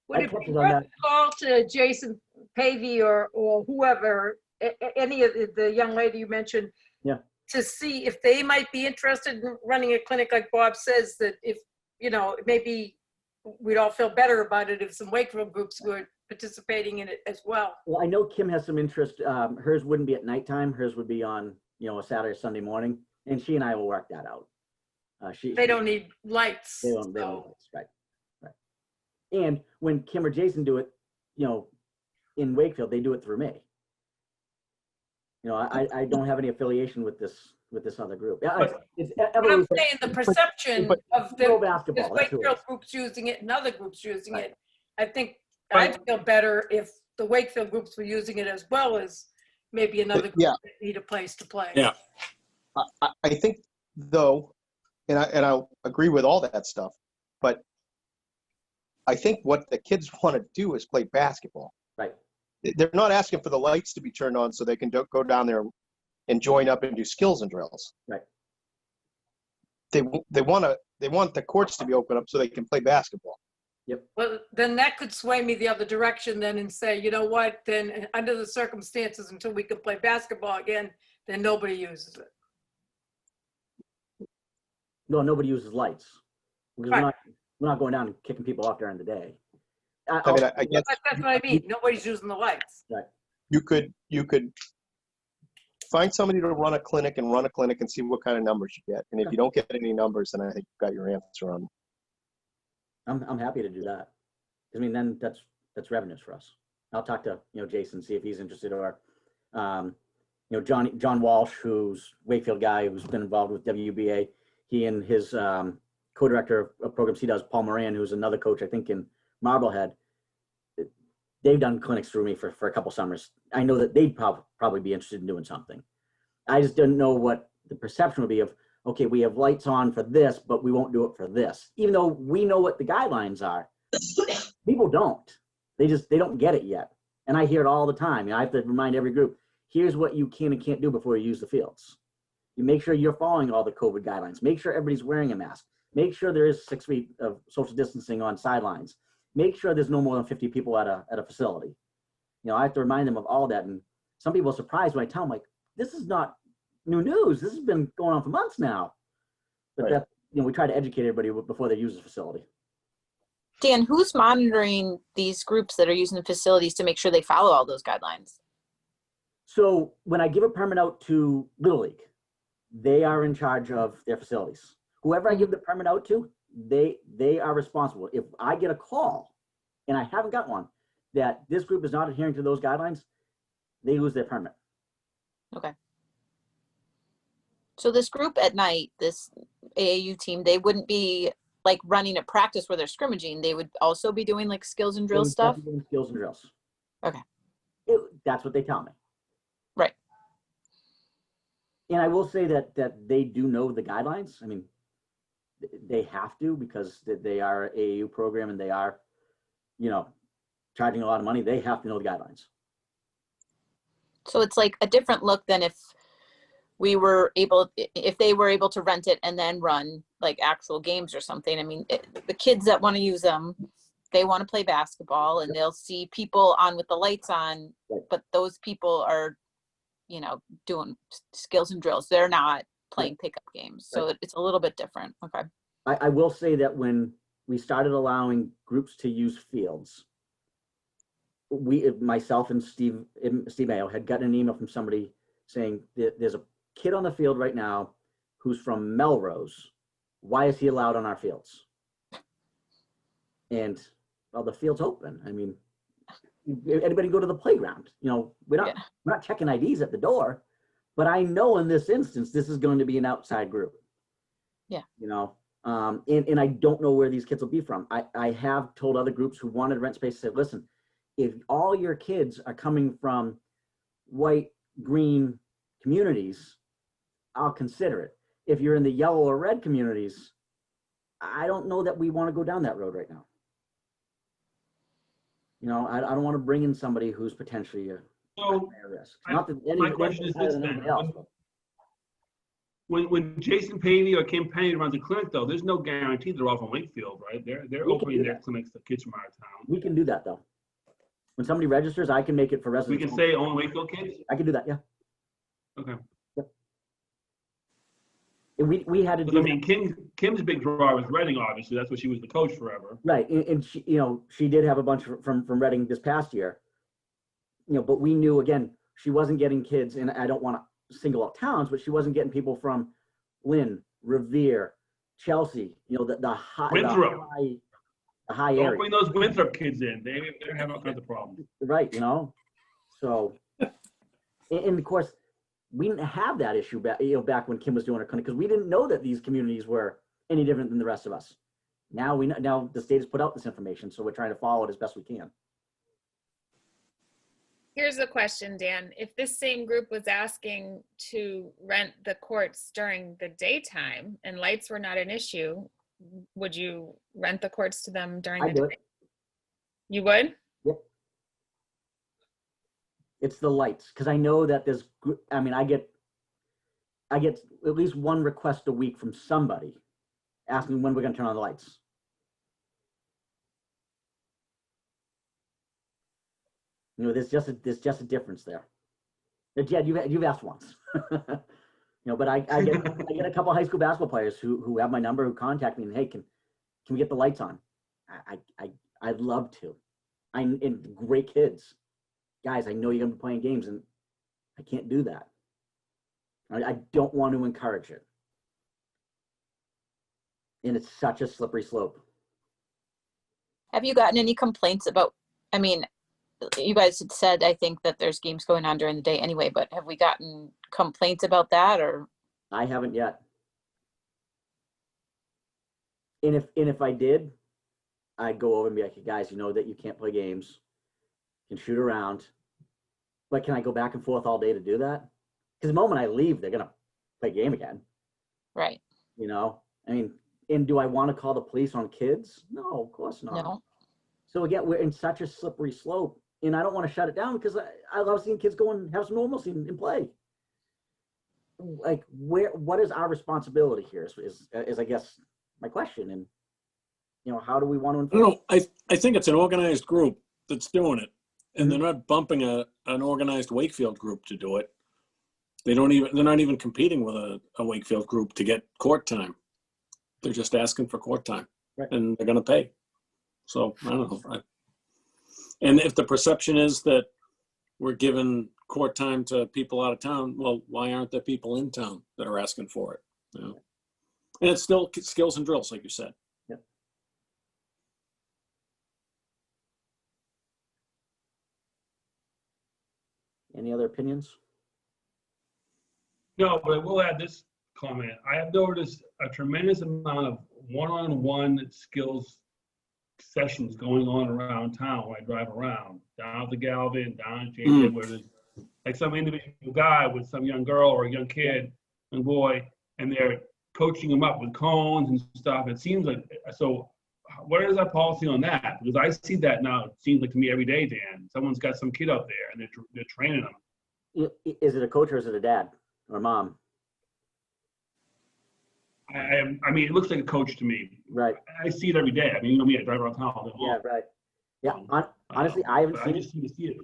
Would I it touched be on worth that. a call to Jason Pavey or whoever, any of the young lady you mentioned? Yeah. To see if they might be interested in running a clinic like Bob says, that if, maybe we'd all feel better about it if some Wakefield groups were participating in it as well. Well, I know Kim has some interest. Hers wouldn't be at nighttime. Hers would be on, a Saturday or Sunday morning, and she and I will work that out. They don't need lights. They don't need so- lights, right. And when Kim or Jason do it, in Wakefield, they do it through me. I don't have any affiliation with this other group. Yeah, it's But I'm evolution. saying the perception but- of Pro the basketball. there's That's who it Wakefield is. groups using it and other groups using Right. it. I think Right. I'd feel better if the Wakefield groups were using it as well as maybe another group Yeah. that need a place to play. Yeah. I think though, and I'll agree with all that stuff, but I think what the kids want to do is play basketball. Right. They're not asking for the lights to be turned on so they can go down there and join up and do skills and drills. Right. They want the courts to be open up so they can play basketball. Well, then that could sway me the other direction then and say, you know what, then under the circumstances, until we can play basketball again, then nobody uses it. No, nobody uses lights. Because Right. we're not going down and kicking people off during the day. I mean, I guess But that's what I mean. Nobody's using the lights. you could find somebody to run a clinic and see what kind of numbers you get. And if you don't get any numbers, then I think you've got your answer on. I'm happy to do that. I mean, then that's revenues for us. I'll talk to Jason, see if he's interested, or John Walsh, who's Wakefield guy who's been involved with WBA. He and his co-director of programs he does, Paul Moran, who's another coach I think in Marblehead. They've done clinics through me for a couple summers. I know that they'd probably be interested in doing something. I just didn't know what the perception would be of, okay, we have lights on for this, but we won't do it for this. Even though we know what the guidelines are, people don't. They don't get it yet. And I hear it all the time. I have to remind every group, here's what you can and can't do before you use the fields. You make sure you're following all the COVID guidelines. Make sure everybody's wearing a mask. Make sure there is 6 feet of social distancing on sidelines. Make sure there's no more than 50 people at a facility. I have to remind them of all that. And some people are surprised when I tell them, like, this is not new news. This has been going on for months now. But Right. we try to educate everybody before they use the facility. Dan, who's monitoring these groups that are using the facilities to make sure they follow all those guidelines? So when I give a permit out to Little League, they are in charge of their facilities. Whoever I give the permit out to, they are responsible. If I get a call, and I haven't got one, that this group is not adhering to those guidelines, they lose their permit. Okay. So this group at night, this AAU team, they wouldn't be like running a practice where they're scrimmaging. They would also be doing like skills and drill Doing stuff. Skills and drills. Okay. That's what they tell me. Right. And I will say that they do know the guidelines. I mean, they have to, because they are AAU program and they are, you know, charging a lot of money. They have to know the guidelines. So it's like a different look than if we were able, if they were able to rent it and then run like actual games or something. I mean, the kids that want to use them, they want to play basketball and they'll see people on with the lights on, but those people are, you know, doing skills and drills. They're not playing pickup games. So it's a little bit different. Okay. I will say that when we started allowing groups to use fields, myself and Steve Mayo had gotten an email from somebody saying that there's a kid on the field right now who's from Melrose. Why is he allowed on our fields? And well, the field's open. I mean, anybody go to the playground? You know, we're not checking IDs at the door, but I know in this instance this is going to be an outside group. Yeah. You know, and I don't know where these kids will be from. I have told other groups who wanted rent space, said, listen, if all your kids are coming from white, green communities, I'll consider it. If you're in the yellow or red communities, I don't know that we want to go down that road right now. You know, I don't want to bring in somebody who's potentially a risk. Not that my question is this then. When Jason Pavey or Kim Penny runs a clinic, though, there's no guarantee they're off on Wakefield, right? They're opening their clinics to kids from out of town. We can do that, though. When somebody registers, I can make it for residents. We can say only Wakefield kids? I can do that, yeah. Okay. Yep. We had to do. I mean, Kim's big draw was Reading, obviously. That's what she was the coach forever. Right, and she, you know, she did have a bunch from Reading this past year. You know, but we knew, again, she wasn't getting kids, and I don't want to single out towns, but she wasn't getting people from Lynn, Revere, Chelsea. You know, the high area. Don't bring those Winthrop kids in. They're having all kinds of problems. Right, you know. So, and of course, we didn't have that issue back when Kim was doing her clinic, because we didn't know that these communities were any different than the rest of us. Now we know. Now the state has put out this information, so we're trying to follow it as best we can. Here's a question, Dan. If this same group was asking to rent the courts during the daytime and lights were not an issue, would you rent the courts to them during the day? You would? Yep. It's the lights, because I know that there's, I mean, I get at least one request a week from somebody asking when we're going to turn on the lights. You know, there's just a difference there. But Jed, you've asked once. You know, but I get a couple of high school basketball players who have my number, who contact me and, hey, can we get the lights on? I'd love to. And great kids. Guys, I know you're gonna be playing games, and I can't do that. I don't want to encourage it. And it's such a slippery slope. Have you gotten any complaints about, I mean, you guys had said, I think, that there's games going on during the day anyway, but have we gotten complaints about that, or? I haven't yet. And if I did, I'd go over and be like, guys, you know that you can't play games, you can shoot around, but can I go back and forth all day to do that? Because the moment I leave, they're gonna play a game again. Right. You know, I mean, and do I want to call the police on kids? No, of course not. No. So again, we're in such a slippery slope, and I don't want to shut it down, because I love seeing kids go and have some normalcy and play. Like, what is our responsibility here is I guess my question. And, you know, how do we want to enforce? No, I think it's an organized group that's doing it, and they're not bumping an organized Wakefield group to do it. They're not even competing with a Wakefield group to get court time. They're just asking for court time, right, and they're going to pay. So I don't know. And if the perception is that we're giving court time to people out of town, well, why aren't there people in town that are asking for it? You know? And it's still skills and drills, like you said. Yep. Any other opinions? No, but I will add this comment. I have noticed a tremendous amount of one-on-one skills sessions going on around town when I drive around, down to Galvin, down to JJ, where there's like some individual guy with some young girl or a young kid, young boy, and they're coaching them up with cones and stuff. It seems like, so what is our policy on that? Because I see that now, it seems like to me every day, Dan. Someone's got some kid out there and they're training them. Is it a coach or is it a dad or mom? I mean, it looks like a coach to me. Right. I see it every day. I mean, you know me, I drive around town all day long. Yeah, right. Yeah, honestly, I haven't seen I it. just need to see it.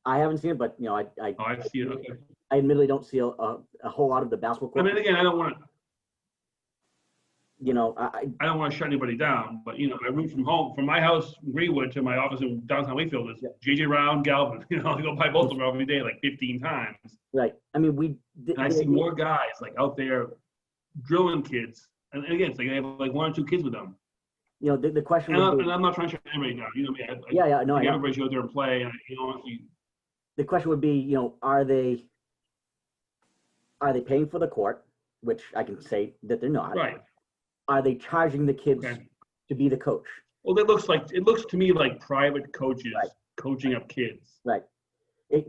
I haven't seen it, but Oh, I see it, okay. I admittedly don't see a whole lot of the basketball I court. mean, again, I don't want to, You know, I don't want to shut anybody down, but you know, my route from home, from my house in Greenwood to my office in downtown Wakefield is JJ Round, Galvin. You know, I go by both of them every day like 15 times. right. I mean, And I see more guys like out there drilling kids. And again, it's like I have like 1 or 2 kids with them. You know, the question And, would be, and I'm not trying to shut anybody down. You know me. yeah, no, I know. Everybody should go out there and play. And you know, The question would be, you know, are they paying for the court, which I can say that they're not. right. Are they charging the kids Okay. to be the coach? Well, it looks to me like private coaches Right. coaching up kids. Right.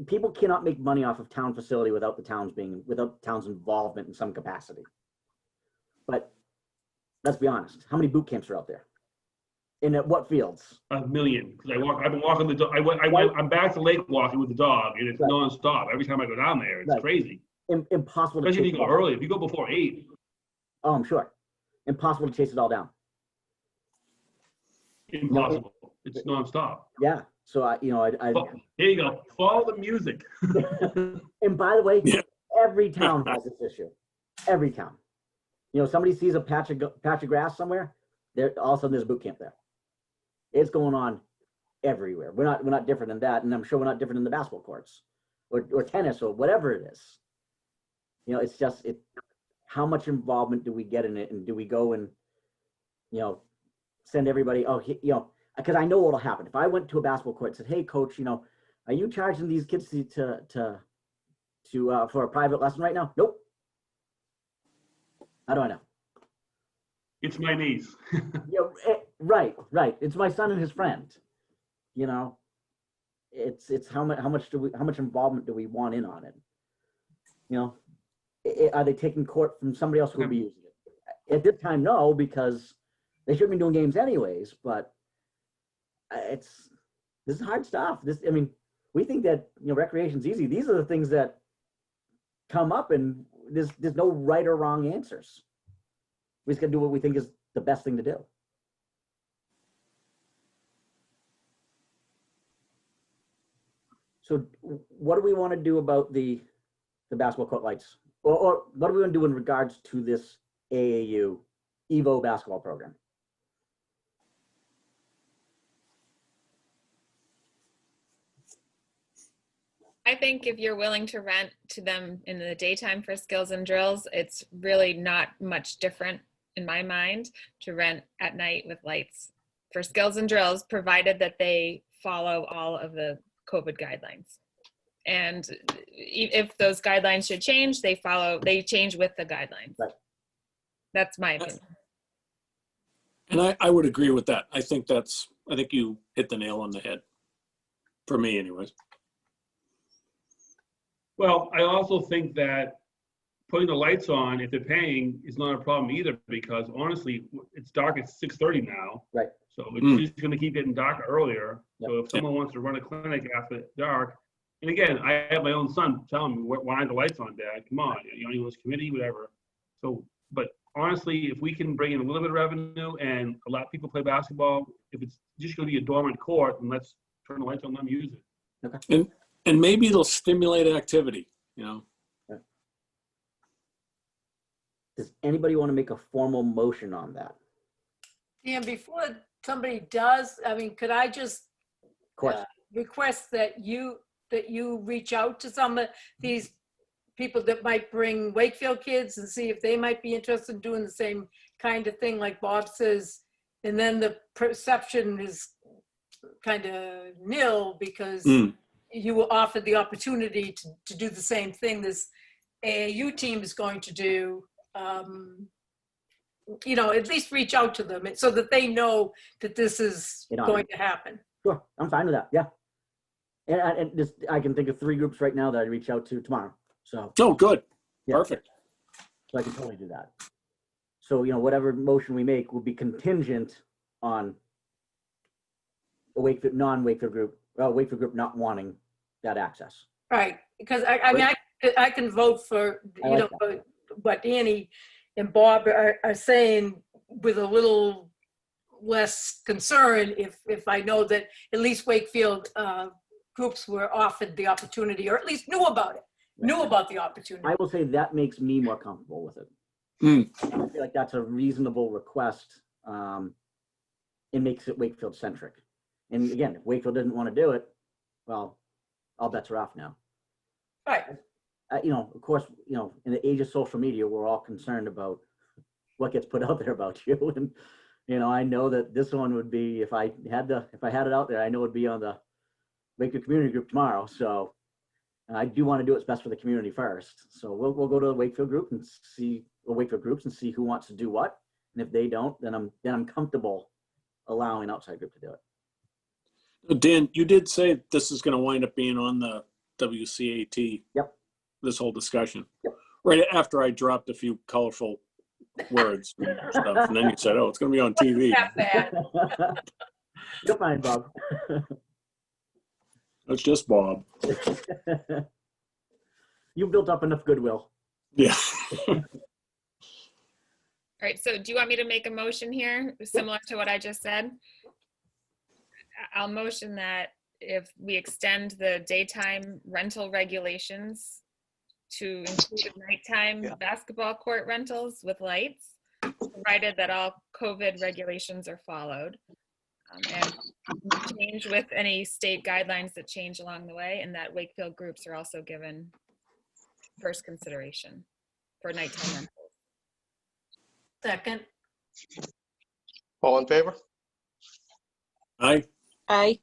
People cannot make money off of town facility without the town's involvement in some capacity. But let's be honest, how many boot camps are out there? And at what fields? A million, because I've been walking the dog. I'm back to lake walking with the dog, and it's Right. nonstop. Every time I go down there, it's Right. crazy. Impossible to Especially if chase you it go all. early. If you go before 8, Oh, I'm sure. Impossible to chase it all down. impossible. It's nonstop. Yeah. So I Here you go. Follow the music. and by the way, Yeah. every town has this issue. Every town. You know, somebody sees a patch of grass somewhere, there all of a sudden there's a boot camp there. It's going on everywhere. We're not different than that, and I'm sure we're not different in the basketball courts or tennis or whatever it is. You know, it's just how much involvement do we get in it, and do we go and, you know, send everybody? You know, because I know what'll happen if I went to a basketball court and said, "Hey, coach, you know, are you charging these kids to for a private lesson right now?" Nope. How do I know? It's my niece. Yeah, right. It's my son and his friend. You know, it's how much involvement do we want in on it? You know, are they taking court from somebody else who will be using it? At this time, no, because they shouldn't be doing games anyways. But this is hard stuff. I mean, we think that, you know, recreation's easy. These are the things that come up, and there's no right or wrong answers. We just got to do what we think is the best thing to do. So what do we want to do about the basketball court lights? Or what do we want to do in regards to this AAU Evo basketball program? I think if you're willing to rent to them in the daytime for skills and drills, it's really not much different in my mind to rent at night with lights for skills and drills, provided that they follow all of the COVID guidelines. And if those guidelines should change, they change with the guidelines. Right. That's my opinion. And I would agree with that. I think you hit the nail on the head. For me, anyways. Well, I also think that putting the lights on, if they're paying, is not a problem either, because honestly, it's dark at 6:30 now. Right. So it's just going to keep getting darker earlier. Yep. So if someone wants to run a clinic after dark, and again, I have my own son telling me, why aren't the lights on, Dad? Come on, you know, this committee, whatever. So, but honestly, if we can bring in a little bit of revenue and allow people to play basketball, if it's just going to be a dormant court, then let's turn the lights on, let them use it. Okay. And maybe it'll stimulate activity, you know. Does anybody want to make a formal motion on that? And before somebody does, I mean, could I just Of course. request that you reach out to some of these people that might bring Wakefield kids and see if they might be interested in doing the same kind of thing like Bob says, and then the perception is kind of nil because you were offered the opportunity to do the same thing this AAU team is going to do. You know, at least reach out to them so that they know that this is going to happen. Sure, I'm fine with that. Yeah, and just I can think of 3 groups right now that I'd reach out to tomorrow. So Oh, good. yeah. Perfect. So I can totally do that. So, whatever motion we make will be contingent on a Wakefield, non-Wakefield group, Wakefield group not wanting that access. Right, because I mean, I can vote for, I you like know, what Annie and Bob are saying with a little less concern if I know that at least Wakefield groups were offered the opportunity, or at least knew about it, knew about the opportunity. I will say that makes me more comfortable with it. Mm. I feel like that's a reasonable request. It makes it Wakefield centric. And again, if Wakefield didn't want to do it, well, all bets are off now. Right. Of course, in the age of social media, we're all concerned about what gets put out there about you. And, I know that this one would be, if I had it out there, I know it'd be on the Wakefield community group tomorrow. So I do want to do what's best for the community first. So we'll go to the Wakefield group and see the Wakefield groups and see who wants to do what. And if they don't, then I'm comfortable allowing outside group to do it. Dan, you did say this is going to wind up being on the WCAT. Yep. This whole discussion. Yep. Right after I dropped a few colorful words and stuff, and then you said, "Oh, it's going to be on TV." Not bad. You're fine, Bob. It's just Bob. You've built up enough goodwill. Yeah. All right, so do you want me to make a motion here, similar to what I just said? I'll motion that if we extend the daytime rental regulations to include nighttime basketball court rentals with lights, provided that all COVID regulations are followed, and change with any state guidelines that change along the way, and that Wakefield groups are also given first consideration for nighttime rentals. Second. All in favor? Aye. Aye.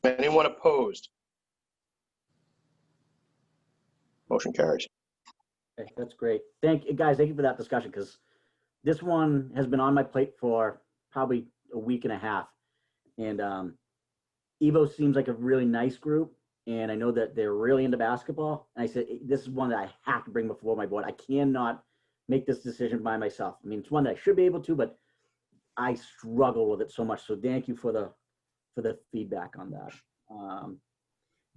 Anyone opposed? Motion carries. Okay, that's great. Thank you, guys. Thank you for that discussion, because this one has been on my plate for probably a week and a half. And Evo seems like a really nice group, and I know that they're really into basketball. And I said, this is one that I have to bring before my board. I cannot make this decision by myself. I mean, it's one that I should be able to, but I struggle with it so much. So thank you for the feedback on that.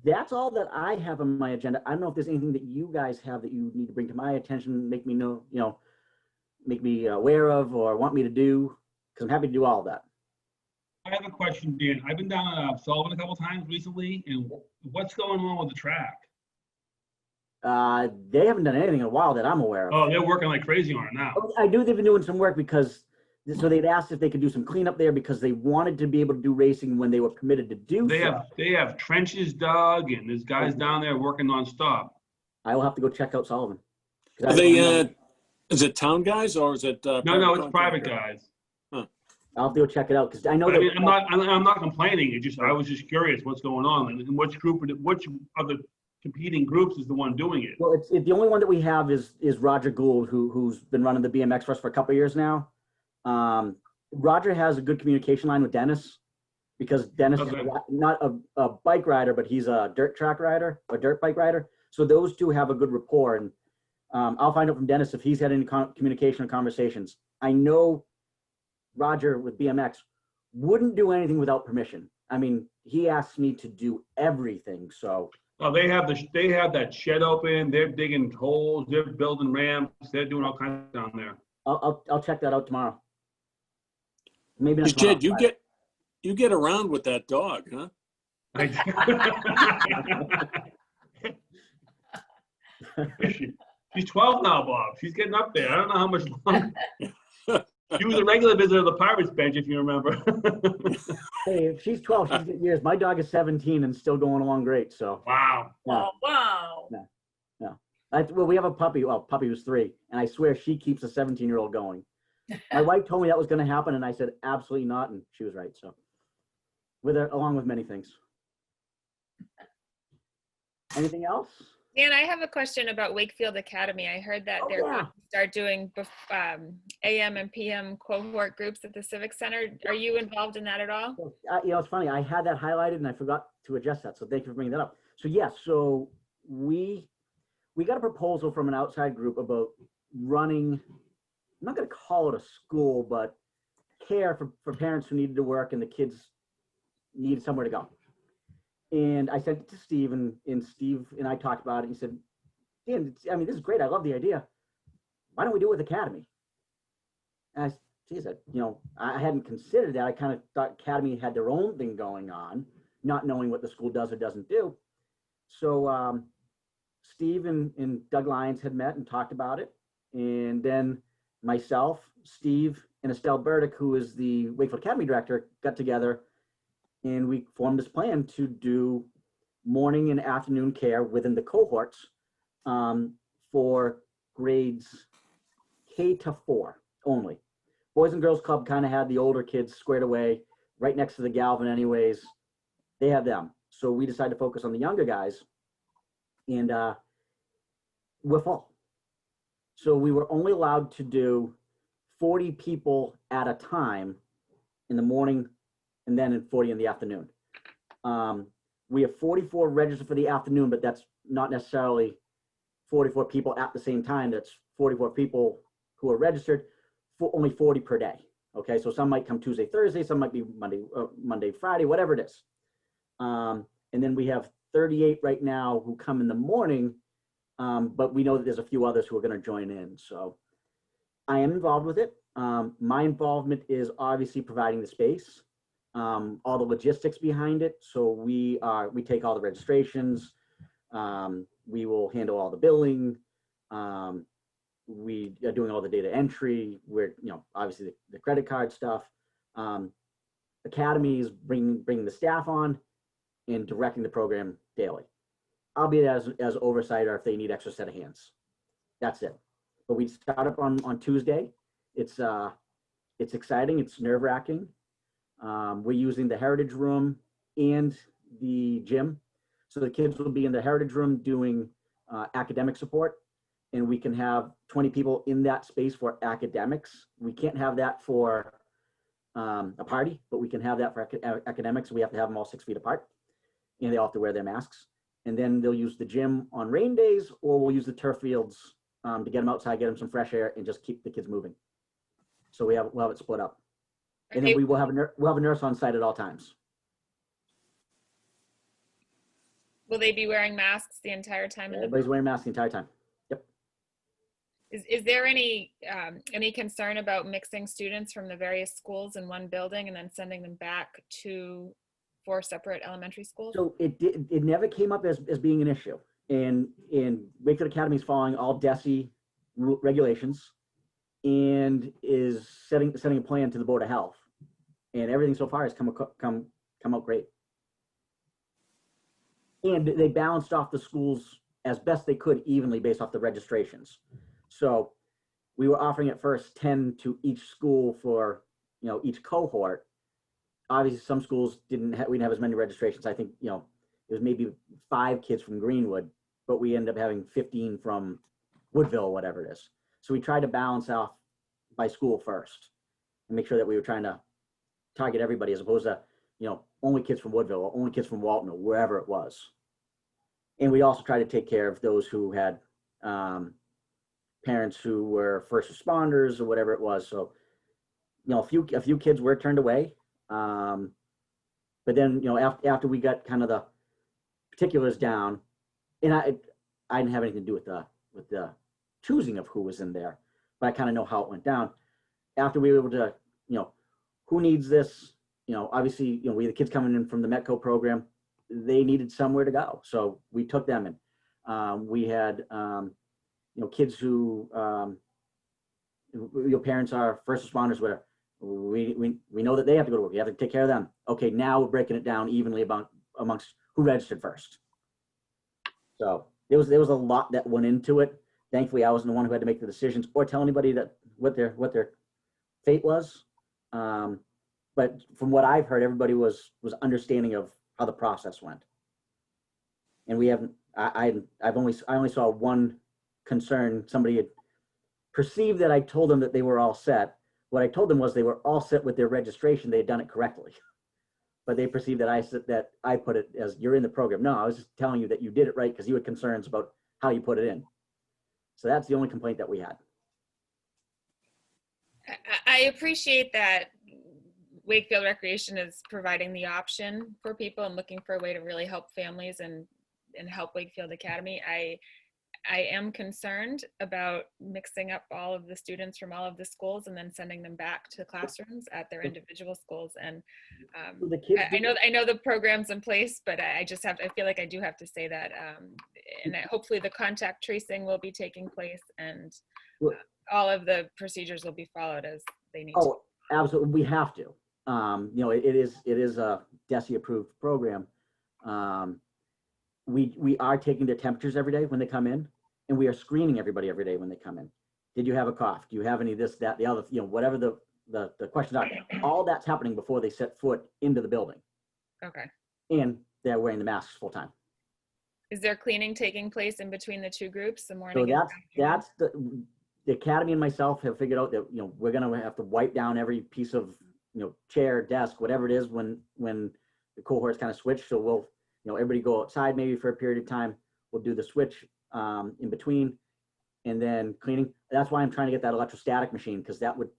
That's all that I have on my agenda. I don't know if there's anything that you guys have that you need to bring to my attention, make me know, make me aware of, or want me to do, because I'm happy to do all of that. I have a question, Dan. I've been down at Sullivan a couple times recently, and what's going on with the track? They haven't done anything in a while that I'm aware of. Oh, they're working like crazy on it now. I do. They've been doing some work because, so they'd asked if they could do some cleanup there because they wanted to be able to do racing when they were permitted to do so. They have trenches dug, and there's guys down there working nonstop. I will have to go check out Sullivan. Are they? Is it town guys or is it? No, it's private guys. I'll have to go check it out because I know. I mean, I'm not complaining. I was just curious what's going on and which of the competing groups is the one doing it. Well, it's the only one that we have is Roger Gould, who's been running the BMX for us for a couple of years now. Roger has a good communication line with Dennis, because Dennis is not a bike rider, but he's a dirt track rider, a dirt bike rider. So those two have a good rapport, and I'll find out from Dennis if he's had any communication or conversations. I know Roger with BMX wouldn't do anything without permission. I mean, he asks me to do everything. So. Oh, they have that shed open. They're digging holes. They're building ramps. They're doing all kinds down there. I'll check that out tomorrow. Maybe not. Jed, you get around with that dog, huh? She's 12 now, Bob. She's getting up there. I don't know how much longer. She was a regular visitor of the Pirates bench, if you remember. Hey, if she's 12, she's getting years. My dog is 17 and still going along great. So. Wow. Yeah. Oh, wow. No. Well, we have a puppy. Well, puppy was 3, and I swear she keeps a 17-year-old going. My wife told me that was going to happen, and I said absolutely not, and she was right. So, along with many things. Anything else? Dan, I have a question about Wakefield Academy. I heard that they're going to start doing AM and PM cohort groups at the Civic Center. Are you involved in that at all? It's funny. I had that highlighted and I forgot to adjust that. So thank you for bringing that up. So yes, so we got a proposal from an outside group about running, I'm not going to call it a school, but care for parents who needed to work and the kids needed somewhere to go. And I sent it to Steve, and Steve and I talked about it. He said, Dan, I mean, this is great. I love the idea. Why don't we do it with Academy? And I, geez, I hadn't considered that. I kind of thought Academy had their own thing going on, not knowing what the school does or doesn't do. So Steve and Doug Lyons had met and talked about it. And then myself, Steve, and Estelle Burdick, who is the Wakefield Academy director, got together and we formed this plan to do morning and afternoon care within the cohorts for grades K to 4 only. Boys and Girls Club kind of had the older kids squared away right next to the Galvin anyways. They have them. So we decided to focus on the younger guys, and we're full. So we were only allowed to do 40 people at a time in the morning and then 40 in the afternoon. We have 44 registered for the afternoon, but that's not necessarily 44 people at the same time. That's 44 people who are registered for only 40 per day. Okay, so some might come Tuesday, Thursday, some might be Monday, Friday, whatever it is. And then we have 38 right now who come in the morning, but we know that there's a few others who are going to join in. So I am involved with it. My involvement is obviously providing the space, all the logistics behind it. So we take all the registrations. We will handle all the billing. We are doing all the data entry. We're, obviously the credit card stuff. Academy is bringing the staff on and directing the program daily. I'll be there as oversight, or if they need extra set of hands. That's it. But we start up on Tuesday. It's exciting. It's nerve-wracking. We're using the Heritage Room and the gym. So the kids will be in the Heritage Room doing academic support, and we can have 20 people in that space for academics. We can't have that for a party, but we can have that for academics. We have to have them all 6 feet apart, and they all have to wear their masks. And then they'll use the gym on rain days, or we'll use the turf fields to get them outside, get them some fresh air, and just keep the kids moving. So we'll have it split up. And then we'll have a nurse on site at all times. Will they be wearing masks the entire time? Everybody's wearing masks the entire time. Yep. Is there any concern about mixing students from the various schools in one building and then sending them back to 4 separate elementary schools? So it never came up as being an issue. And Wakefield Academy is following all DESE regulations and is setting a plan to the Board of Health. And everything so far has come out great. And they balanced off the schools as best they could evenly based off the registrations. So we were offering at first 10 to each school for, each cohort. Obviously some schools we didn't have as many registrations. I think, it was maybe 5 kids from Greenwood, but we ended up having 15 from Woodville, whatever it is. So we tried to balance off by school first and make sure that we were trying to target everybody as opposed to, only kids from Woodville or only kids from Walton or wherever it was. And we also tried to take care of those who had parents who were first responders or whatever it was. So, a few kids were turned away. But then, after we got kind of the particulars down, and I didn't have anything to do with the choosing of who was in there, but I kind of know how it went down. After we were able to, who needs this? Obviously, we had the kids coming in from the Metco program. They needed somewhere to go, so we took them in. We had, kids who, your parents are first responders, whatever. We know that they have to go to work. We have to take care of them. Okay, now we're breaking it down evenly amongst who registered first. So there was a lot that went into it. Thankfully, I wasn't the one who had to make the decisions or tell anybody that what their fate was. But from what I've heard, everybody was understanding of how the process went. And we haven't. I only saw one concern. Somebody had perceived that I told them that they were all set. What I told them was they were all set with their registration. They had done it correctly, but they perceived that I put it as you're in the program. No, I was just telling you that you did it right because you had concerns about how you put it in. So that's the only complaint that we had. I appreciate that Wakefield Recreation is providing the option for people and looking for a way to really help families and help Wakefield Academy. I am concerned about mixing up all of the students from all of the schools and then sending them back to classrooms at their individual schools. And The kids I know the program's in place, but I feel like I do have to say that. And hopefully the contact tracing will be taking place and all of the procedures will be followed as they need to. Oh, absolutely. We have to. It is a DESE approved program. We are taking their temperatures every day when they come in, and we are screening everybody every day when they come in. Did you have a cough? Do you have any of this, that, the other, whatever the questions are, all that's happening before they set foot into the building. Okay. And they're wearing the masks full time. Is there cleaning taking place in between the two groups, the So morning? and that's the academy and myself have figured out that, we're going to have to wipe down every piece of, chair, desk, whatever it is when the cohorts kind of switch. So we'll, everybody go outside maybe for a period of time. We'll do the switch in between and then cleaning. That's why I'm trying to get that electrostatic machine, because that would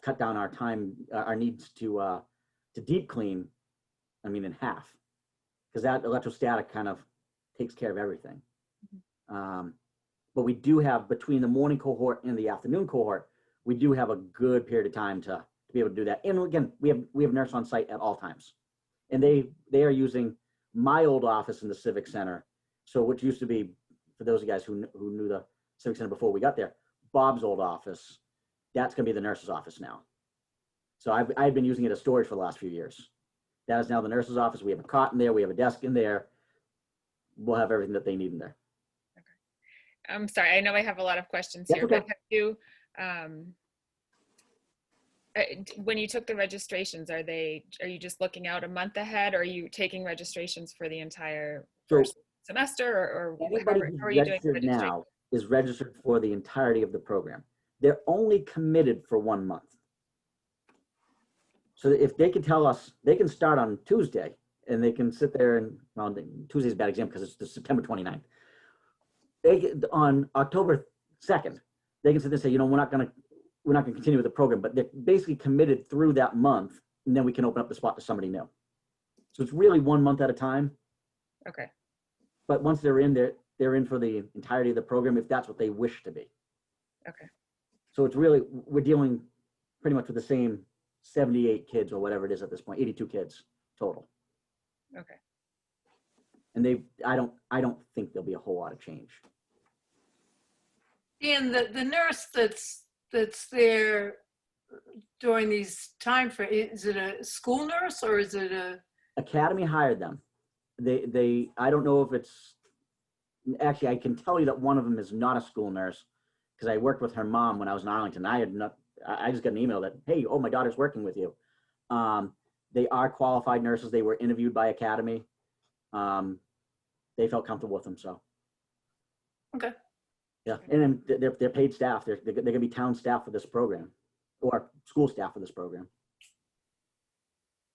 cut down our time, our needs to deep clean, in half, because that electrostatic kind of takes care of everything. But we do have, between the morning cohort and the afternoon cohort, we do have a good period of time to be able to do that. And again, we have nurse on site at all times, and they are using my old office in the Civic Center. So which used to be, for those of you guys who knew the Civic Center before we got there, Bob's old office, that's going to be the nurse's office now. So I've been using it as storage for the last few years. That is now the nurse's office. We have a cot in there. We have a desk in there. We'll have everything that they need in there. Okay. I'm sorry. I know I have a lot of questions That's here, okay. but have you, when you took the registrations, are you just looking out a month ahead, or are you taking registrations for the entire first semester, or Anybody how who's are you doing the registered registration? now is registered for the entirety of the program. They're only committed for 1 month. So if they can tell us, they can start on Tuesday and they can sit there and, well, Tuesday's a bad example because it's the September 29th. On October 2nd, they can sit there and say, we're not going to continue with the program, but they're basically committed through that month, and then we can open up the spot to somebody new. So it's really 1 month at a time. Okay. But once they're in there, they're in for the entirety of the program if that's what they wish to be. Okay. So it's really, we're dealing pretty much with the same 78 kids or whatever it is at this point, 82 kids total. Okay. And I don't think there'll be a whole lot of change. And the nurse that's there during these time frames, is it a school nurse or is it a? Academy hired them. I don't know if it's, actually I can tell you that one of them is not a school nurse, because I worked with her mom when I was in Arlington. I just got an email that, hey, my daughter's working with you. They are qualified nurses. They were interviewed by Academy. They felt comfortable with them, so. Okay. Yeah, and then they're paid staff. They're gonna be town staff for this program, or school staff for this program.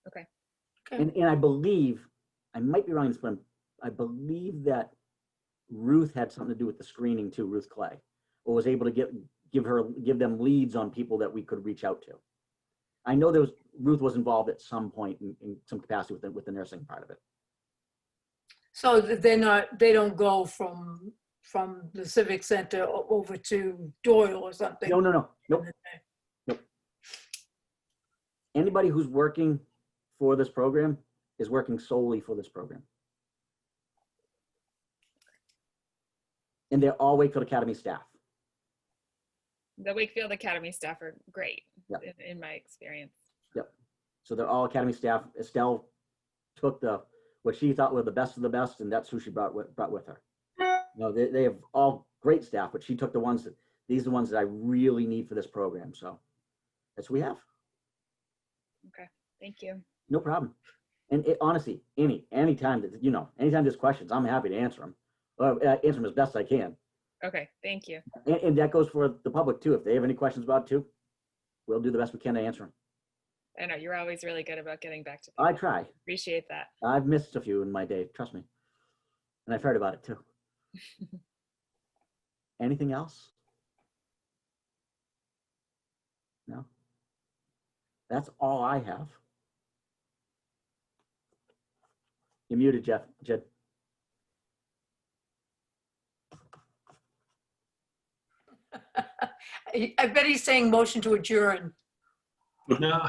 Okay. Okay. And I believe, I might be wrong in this, but I believe that Ruth had something to do with the screening too, Ruth Clay, or was able to give them leads on people that we could reach out to. I know Ruth was involved at some point in some capacity with the nursing part of it. So they don't go from the Civic Center over to Doyle or something? No. Nope. Anybody who's working for this program is working solely for this program. And they're all Wakefield Academy staff. The Wakefield Academy staff are great. Yep. in my experience. Yep. So they're all Academy staff. Estelle took what she thought were the best of the best, and that's who she brought with her. They have all great staff, but she took these are the ones that I really need for this program. So that's what we have. Okay, thank you. No problem. And honestly, anytime that, anytime there's questions, I'm happy to answer them. Answer them as best I can. Okay, thank you. And that goes for the public too. If they have any questions about it too, we'll do the best we can to answer them. I know you're always really good about getting back to people. I try. Appreciate that. I've missed a few in my day, trust me. And I've heard about it too. Anything else? No. That's all I have. You're muted, Jed. I bet he's saying motion to adjourn. No.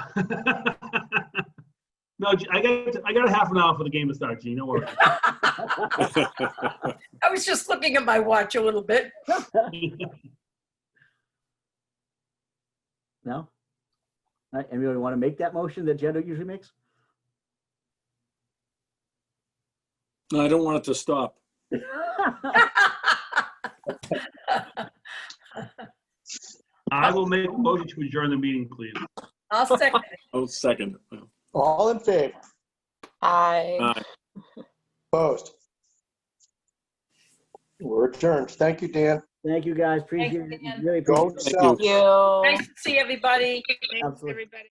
No, I got a half an hour for the game to start, Gene. Don't worry. I was just looking at my watch a little bit. No? All right, anybody want to make that motion that Jed usually makes? No, I don't want it to stop. I will make a motion to adjourn the meeting, please. I'll second it. I'll second it. All in favor? I. Opposed? We're adjourned. Thank you, Dan. Thank you, guys. Appreciate Thanks, it. Dan. Really Go appreciate it. South. You. Nice to see everybody. Thanks, Absolutely. everybody.